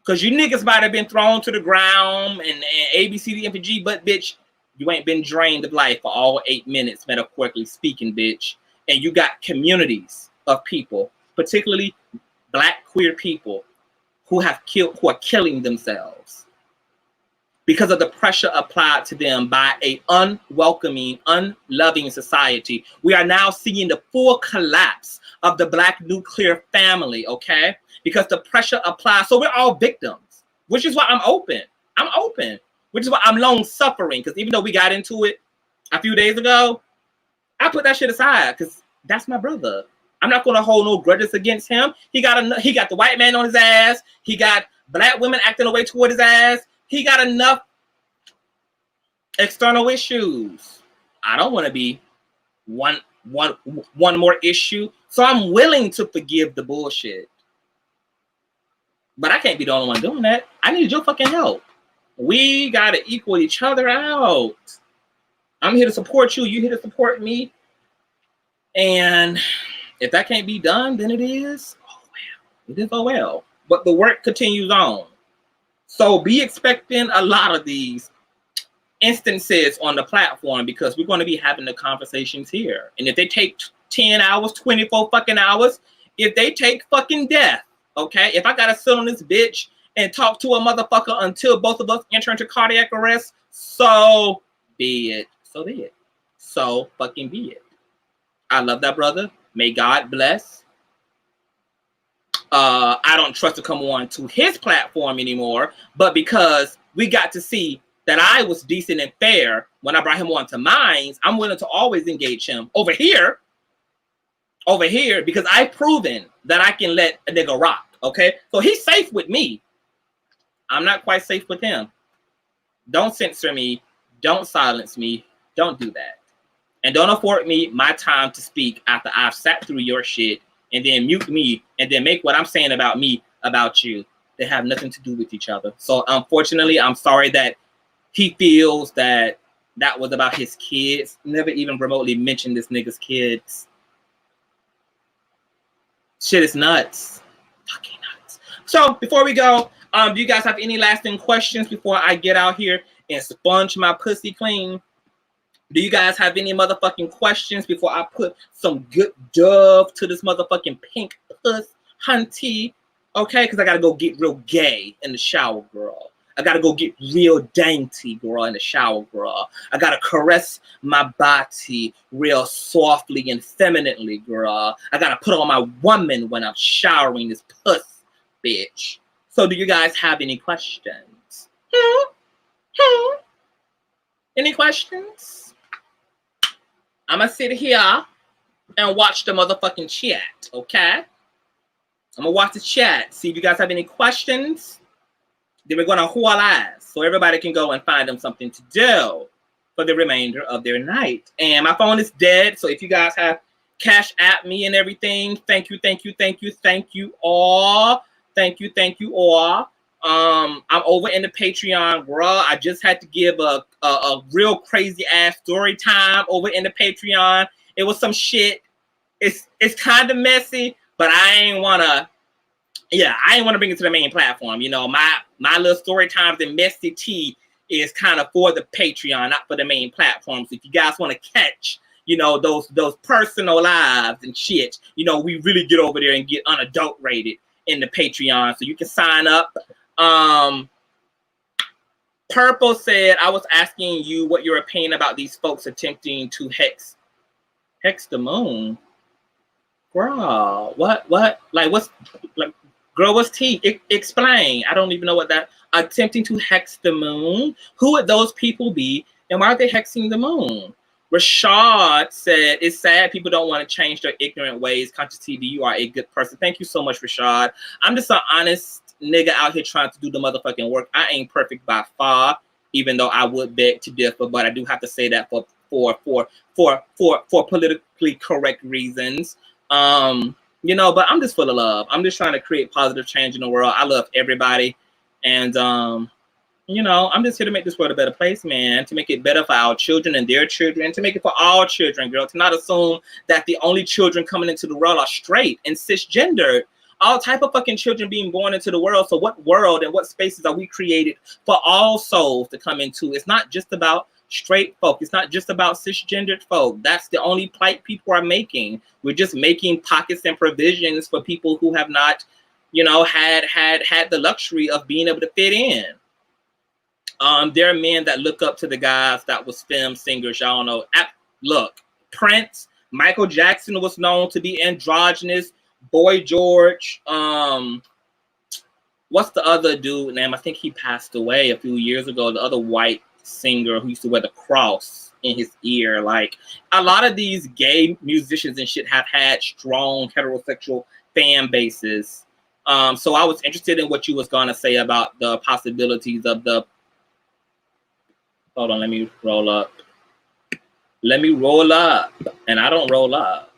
Because you niggas might have been thrown to the ground and A, B, C, D, F, G, but bitch, you ain't been drained of life for all 8 minutes, metaphorically speaking, bitch. And you got communities of people, particularly black queer people, who are killing themselves. because of the pressure applied to them by a unwelcoming, unloving society. We are now seeing the full collapse of the Black nuclear family, okay? Because the pressure applies. So we're all victims, which is why I'm open. I'm open, which is why I'm long suffering. Because even though we got into it a few days ago, I put that shit aside because that's my brother. I'm not going to hold no grudges against him. He got the white man on his ass. He got Black women acting away toward his ass. He got enough external issues. I don't want to be one more issue. So I'm willing to forgive the bullshit. But I can't be the only one doing that. I need your fucking help. We got to equal each other out. I'm here to support you. You're here to support me. And if that can't be done, then it is, oh well. It is, oh well. But the work continues on. So be expecting a lot of these instances on the platform because we're going to be having the conversations here. And if they take 10 hours, 24 fucking hours, if they take fucking death, okay? If I got to sit on this bitch and talk to a motherfucker until both of us enter into cardiac arrest, so be it. So be it. So fucking be it. I love that brother. May God bless. I don't trust to come on to his platform anymore, but because we got to see that I was decent and fair when I brought him on to mine, I'm willing to always engage him over here, because I've proven that I can let a nigga rock, okay? So he's safe with me. I'm not quite safe with him. Don't censor me. Don't silence me. Don't do that. And don't afford me my time to speak after I've sat through your shit and then mute me and then make what I'm saying about me about you. They have nothing to do with each other. So unfortunately, I'm sorry that he feels that that was about his kids. Never even remotely mentioned this nigga's kids. Shit is nuts. Fucking nuts. So before we go, do you guys have any lasting questions before I get out here and sponge my pussy clean? Do you guys have any motherfucking questions before I put some good dove to this motherfucking pink puss hunty? Okay, because I gotta go get real gay in the shower, girl. I gotta go get real dainty, girl, in the shower, girl. I gotta caress my body real softly and femininely, girl. I gotta put on my woman when I'm showering this puss, bitch. So do you guys have any questions? Any questions? I'm gonna sit here and watch the motherfucking chat, okay? I'm gonna watch the chat, see if you guys have any questions. Then we're gonna haul eyes so everybody can go and find them something to do for the remainder of their night. And my phone is dead, so if you guys have cash at me and everything, thank you, thank you, thank you, thank you all. Thank you, thank you all. I'm over in the Patreon, bro. I just had to give a real crazy ass story time over in the Patreon. It was some shit. It's kind of messy, but I ain't wanna bring it to the main platform. You know, my little story times and messy tea is kind of for the Patreon, not for the main platform. So if you guys want to catch, you know, those personal lives and shit, you know, we really get over there and get unadulterated in the Patreon. So you can sign up. Purple said, I was asking you what your opinion about these folks attempting to hex the moon. Girl, what? Like, what's, like, girl, what's tea? Explain. I don't even know what that, attempting to hex the moon. Who would those people be? And why are they hexing the moon? Rashad said, it's sad people don't want to change their ignorant ways. Consciouztv, you are a good person. Thank you so much, Rashad. I'm just an honest nigga out here trying to do the motherfucking work. I ain't perfect by far, even though I would beg to differ, but I do have to say that for politically correct reasons. You know, but I'm just full of love. I'm just trying to create positive change in the world. I love everybody. And you know, I'm just here to make this world a better place, man, to make it better for our children and their children, to make it for all children, girl, to not assume that the only children coming into the world are straight and cisgendered. All type of fucking children being born into the world. So what world and what spaces are we created for all souls to come into? It's not just about straight folk. It's not just about cisgendered folk. That's the only plight people are making. We're just making pockets and provisions for people who have not, you know, had the luxury of being able to fit in. There are men that look up to the guys that was film singers. Y'all know. Look, Prince, Michael Jackson was known to be androgynous. Boy George, what's the other dude name? I think he passed away a few years ago. The other white singer who used to wear the cross in his ear. Like, a lot of these gay musicians and shit have had strong heterosexual fan bases. So I was interested in what you was gonna say about the possibilities of the. Hold on, let me roll up. Let me roll up, and I don't roll up.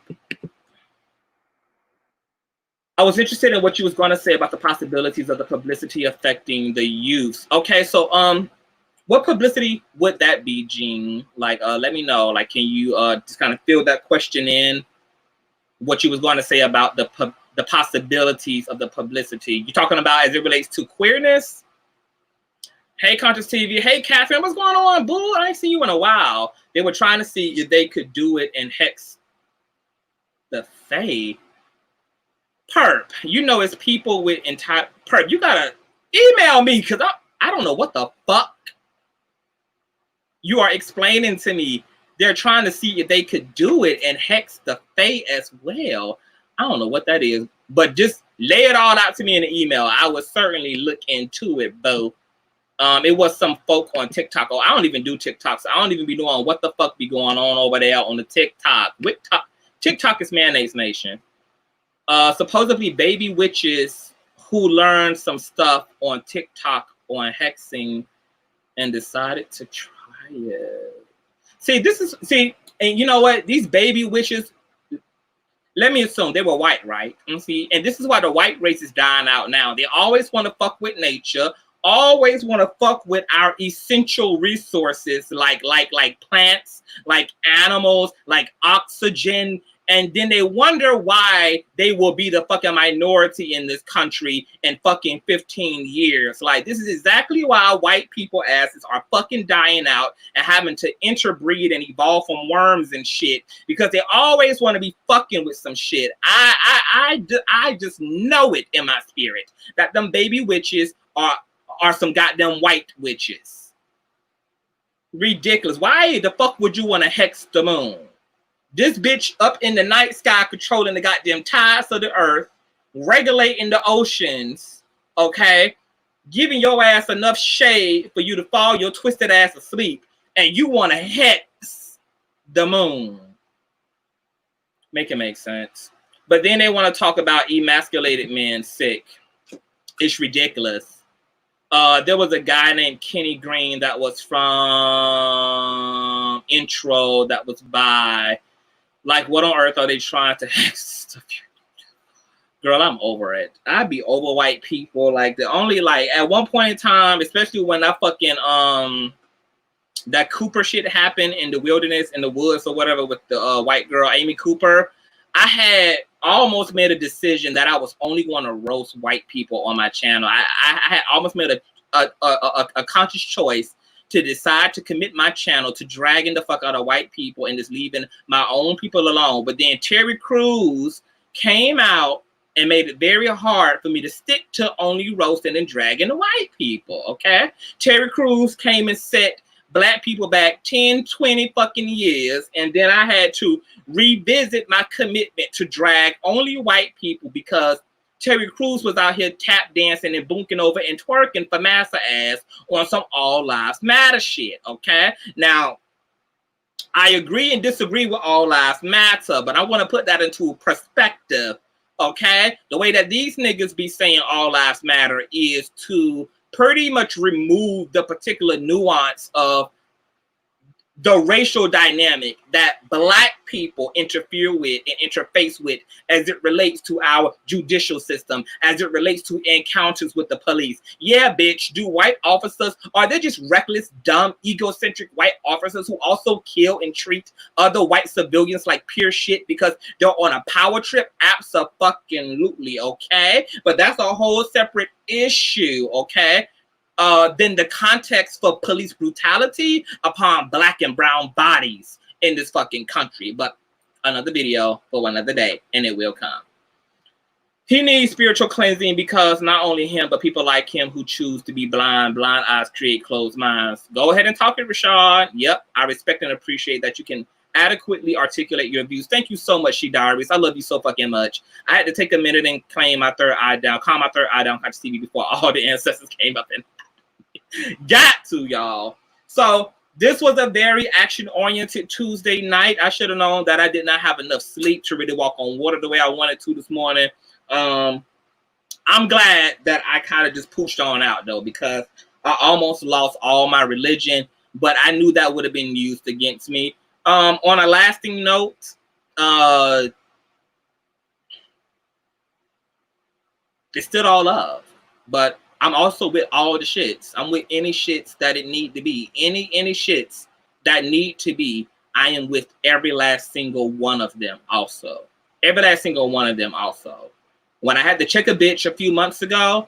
I was interested in what you was going to say about the possibilities of the publicity affecting the youth. Okay, so what publicity would that be, Jean? Like, let me know. Like, can you just kind of fill that question in? What you was going to say about the possibilities of the publicity? You talking about as it relates to queerness? Hey, Consciouztv. Hey, Catherine. What's going on, boo? I ain't seen you in a while. They were trying to see if they could do it and hex the Fae. Perp, you know it's people with entire Perp. You gotta email me because I don't know what the fuck you are explaining to me. They're trying to see if they could do it and hex the Fae as well. I don't know what that is, but just lay it all out to me in an email. I would certainly look into it, though. It was some folk on TikTok. Oh, I don't even do TikTok, so I don't even be knowing what the fuck be going on over there on the TikTok. TikTok is Mayonnaise Nation. Supposedly baby witches who learned some stuff on TikTok on hexing and decided to try it. And you know what? These baby witches, let me assume they were white, right? And this is why the white race is dying out now. They always want to fuck with nature, always want to fuck with our essential resources like plants, like animals, like oxygen. And then they wonder why they will be the fucking minority in this country in fucking 15 years. Like, this is exactly why white people asses are fucking dying out and having to interbreed and evolve from worms and shit because they always want to be fucking with some shit. I just know it in my spirit that them baby witches are some goddamn white witches. Ridiculous. Why the fuck would you want to hex the moon? This bitch up in the night sky controlling the goddamn tides of the earth, regulating the oceans, okay? Giving your ass enough shade for you to fall your twisted ass asleep, and you want to hex the moon. Make it make sense. But then they want to talk about emasculated men sick. It's ridiculous. There was a guy named Kenny Green that was from Intro that was bi. Like, what on earth are they trying to hex? Girl, I'm over it. I'd be over white people. Like, the only, like, at one point in time, especially when I fucking, that Cooper shit happened in the wilderness, in the woods or whatever with the white girl, Amy Cooper, I had almost made a decision that I was only going to roast white people on my channel. I had almost made a conscious choice to decide to commit my channel to dragging the fuck out of white people and just leaving my own people alone. But then Terry Crews came out and made it very hard for me to stick to only roasting and dragging the white people, okay? Terry Crews came and set black people back 10, 20 fucking years, and then I had to revisit my commitment to drag only white people because Terry Crews was out here tap dancing and bunking over and twerking for massa ass on some All Lives Matter shit, okay? Now, I agree and disagree with All Lives Matter, but I want to put that into perspective, okay? The way that these niggas be saying All Lives Matter is to pretty much remove the particular nuance of the racial dynamic that black people interfere with and interface with as it relates to our judicial system, as it relates to encounters with the police. Yeah, bitch, do white officers, are they just reckless, dumb, egocentric white officers who also kill and treat other white civilians like pure shit because they're on a power trip? Abso-fucking-lutely, okay? But that's a whole separate issue, okay? Than the context for police brutality upon black and brown bodies in this fucking country. But another video for another day, and it will come. He needs spiritual cleansing because not only him, but people like him who choose to be blind. Blind eyes create closed minds. Go ahead and talk it, Rashad. Yep, I respect and appreciate that you can adequately articulate your views. Thank you so much, She Diaries. I love you so fucking much. I had to take a minute and claim my third eye down, calm my third eye down, Consciouztv before all the ancestors came up and got to y'all. So this was a very action-oriented Tuesday night. I should have known that I did not have enough sleep to really walk on water the way I wanted to this morning. I'm glad that I kind of just pushed on out though, because I almost lost all my religion, but I knew that would have been used against me. On a lasting note, it's still all love, but I'm also with all the shits. I'm with any shits that it need to be. Any shits that need to be, I am with every last single one of them also. Every last single one of them also. When I had to check a bitch a few months ago,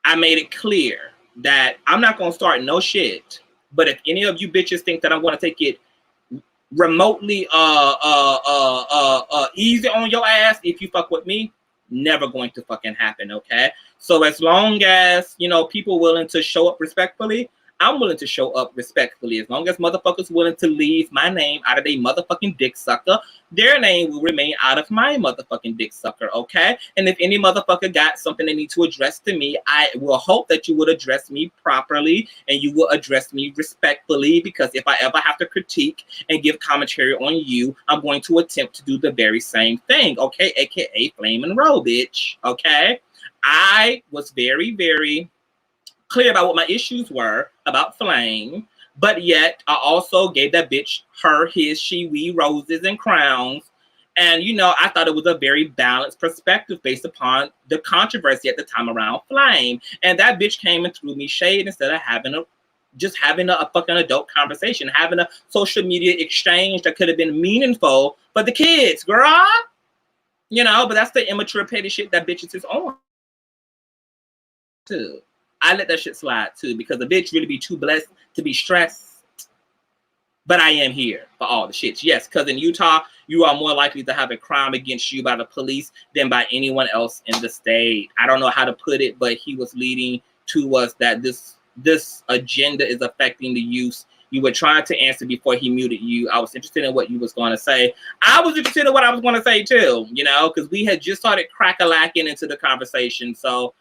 I made it clear that I'm not going to start no shit. But if any of you bitches think that I'm going to take it remotely easy on your ass if you fuck with me, never going to fucking happen, okay? So as long as, you know, people willing to show up respectfully, I'm willing to show up respectfully. As long as motherfuckers willing to leave my name out of their motherfucking dick sucker, their name will remain out of my motherfucking dick sucker, okay? And if any motherfucker got something they need to address to me, I will hope that you would address me properly and you will address me respectfully, because if I ever have to critique and give commentary on you, I'm going to attempt to do the very same thing, okay? AKA flame and roll, bitch, okay? I was very, very clear about what my issues were about Flame, but yet I also gave that bitch her, his, she, we, roses and crowns. And, you know, I thought it was a very balanced perspective based upon the controversy at the time around Flame. And that bitch came and threw me shade instead of having a fucking adult conversation, having a social media exchange that could have been meaningful for the kids, girl. You know, but that's the immature petty shit that bitches is on too. I let that shit slide too, because the bitch really be too blessed to be stressed. But I am here for all the shits. Yes, because in Utah, you are more likely to have a crime against you by the police than by anyone else in the state. I don't know how to put it, but he was leading to us that this agenda is affecting the youth. You were trying to answer before he muted you. I was interested in what you was going to say. I was interested in what I was going to say too, you know, because we had just started crack-a-lacking into the conversation. So,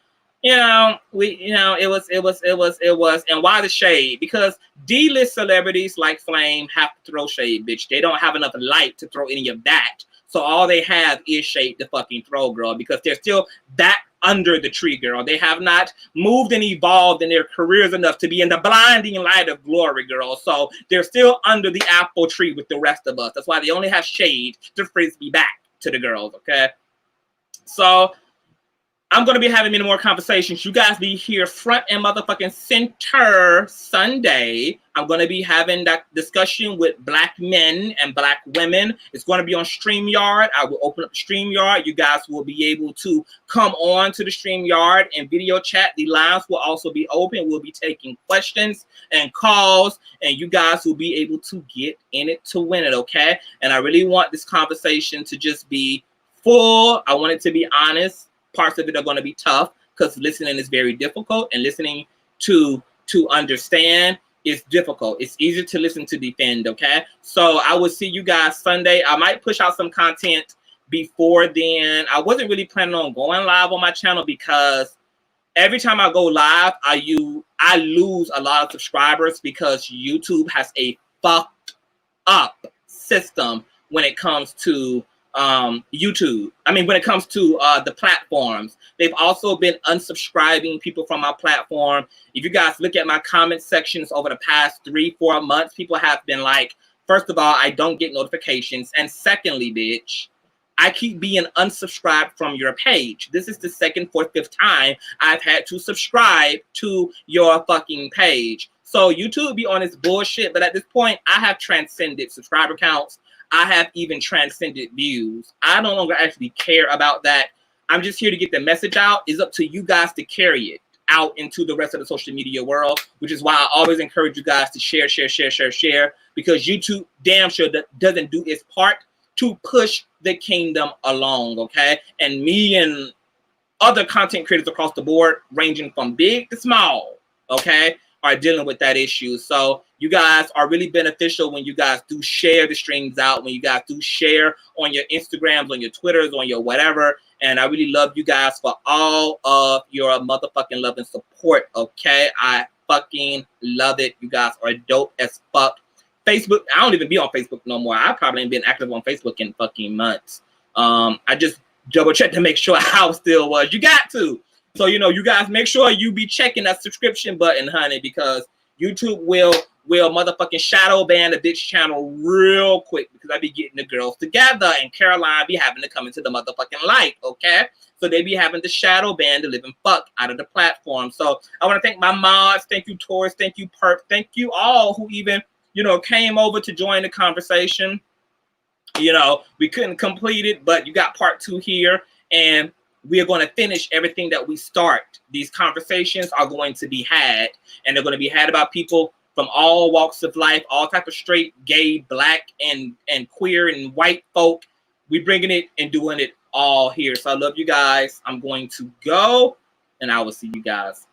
you know, it was, and why the shade? Because D-list celebrities like Flame have to throw shade, bitch. They don't have enough light to throw any of that. So all they have is shade to fucking throw, girl, because they're still that under the tree, girl. They have not moved and evolved in their careers enough to be in the blinding light of glory, girl. So they're still under the apple tree with the rest of us. That's why they only have shade to frisbee back to the girls, okay? So I'm going to be having many more conversations. You guys be here front and motherfucking center Sunday. I'm going to be having that discussion with Black men and Black women. It's going to be on StreamYard. I will open up the StreamYard. You guys will be able to come on to the StreamYard and video chat. The lines will also be open. We'll be taking questions and calls, and you guys will be able to get in it to win it, okay? And I really want this conversation to just be full. I want it to be honest. Parts of it are going to be tough because listening is very difficult, and listening to understand is difficult. It's easier to listen to defend, okay? So I will see you guys Sunday. I might push out some content before then. I wasn't really planning on going live on my channel because every time I go live, I lose a lot of subscribers because YouTube has a fucked up system when it comes to YouTube. I mean, when it comes to the platforms, they've also been unsubscribing people from my platform. If you guys look at my comment sections over the past 3-4 months, people have been like, first of all, I don't get notifications, and secondly, bitch, I keep being unsubscribed from your page. This is the 2nd, 4th, 5th time I've had to subscribe to your fucking page. So YouTube be on its bullshit, but at this point, I have transcended subscriber counts. I have even transcended views. I no longer actually care about that. I'm just here to get the message out. It's up to you guys to carry it out into the rest of the social media world, which is why I always encourage you guys to share, because YouTube damn sure doesn't do its part to push the kingdom along, okay? And me and other content creators across the board, ranging from big to small, okay, are dealing with that issue. So you guys are really beneficial when you guys do share the streams out, when you guys do share on your Instagrams, on your Twitters, on your whatever. And I really love you guys for all of your motherfucking love and support, okay? I fucking love it. You guys are dope as fuck. Facebook, I don't even be on Facebook no more. I probably ain't been active on Facebook in fucking months. I just double check to make sure how still was. You got to. So, you know, you guys make sure you be checking that subscription button, honey, because YouTube will motherfucking shadow ban the bitch channel real quick, because I be getting the girls together and Caroline be having to come into the motherfucking light, okay? So they be having to shadow ban the living fuck out of the platform. So I want to thank my mods. Thank you, Taurus. Thank you, Perp. Thank you all who even, you know, came over to join the conversation. You know, we couldn't complete it, but you got part 2 here, and we are going to finish everything that we start. These conversations are going to be had, and they're going to be had about people from all walks of life, all type of straight, gay, black, and queer and white folk. We're bringing it and doing it all here. So I love you guys. I'm going to go, and I will see you guys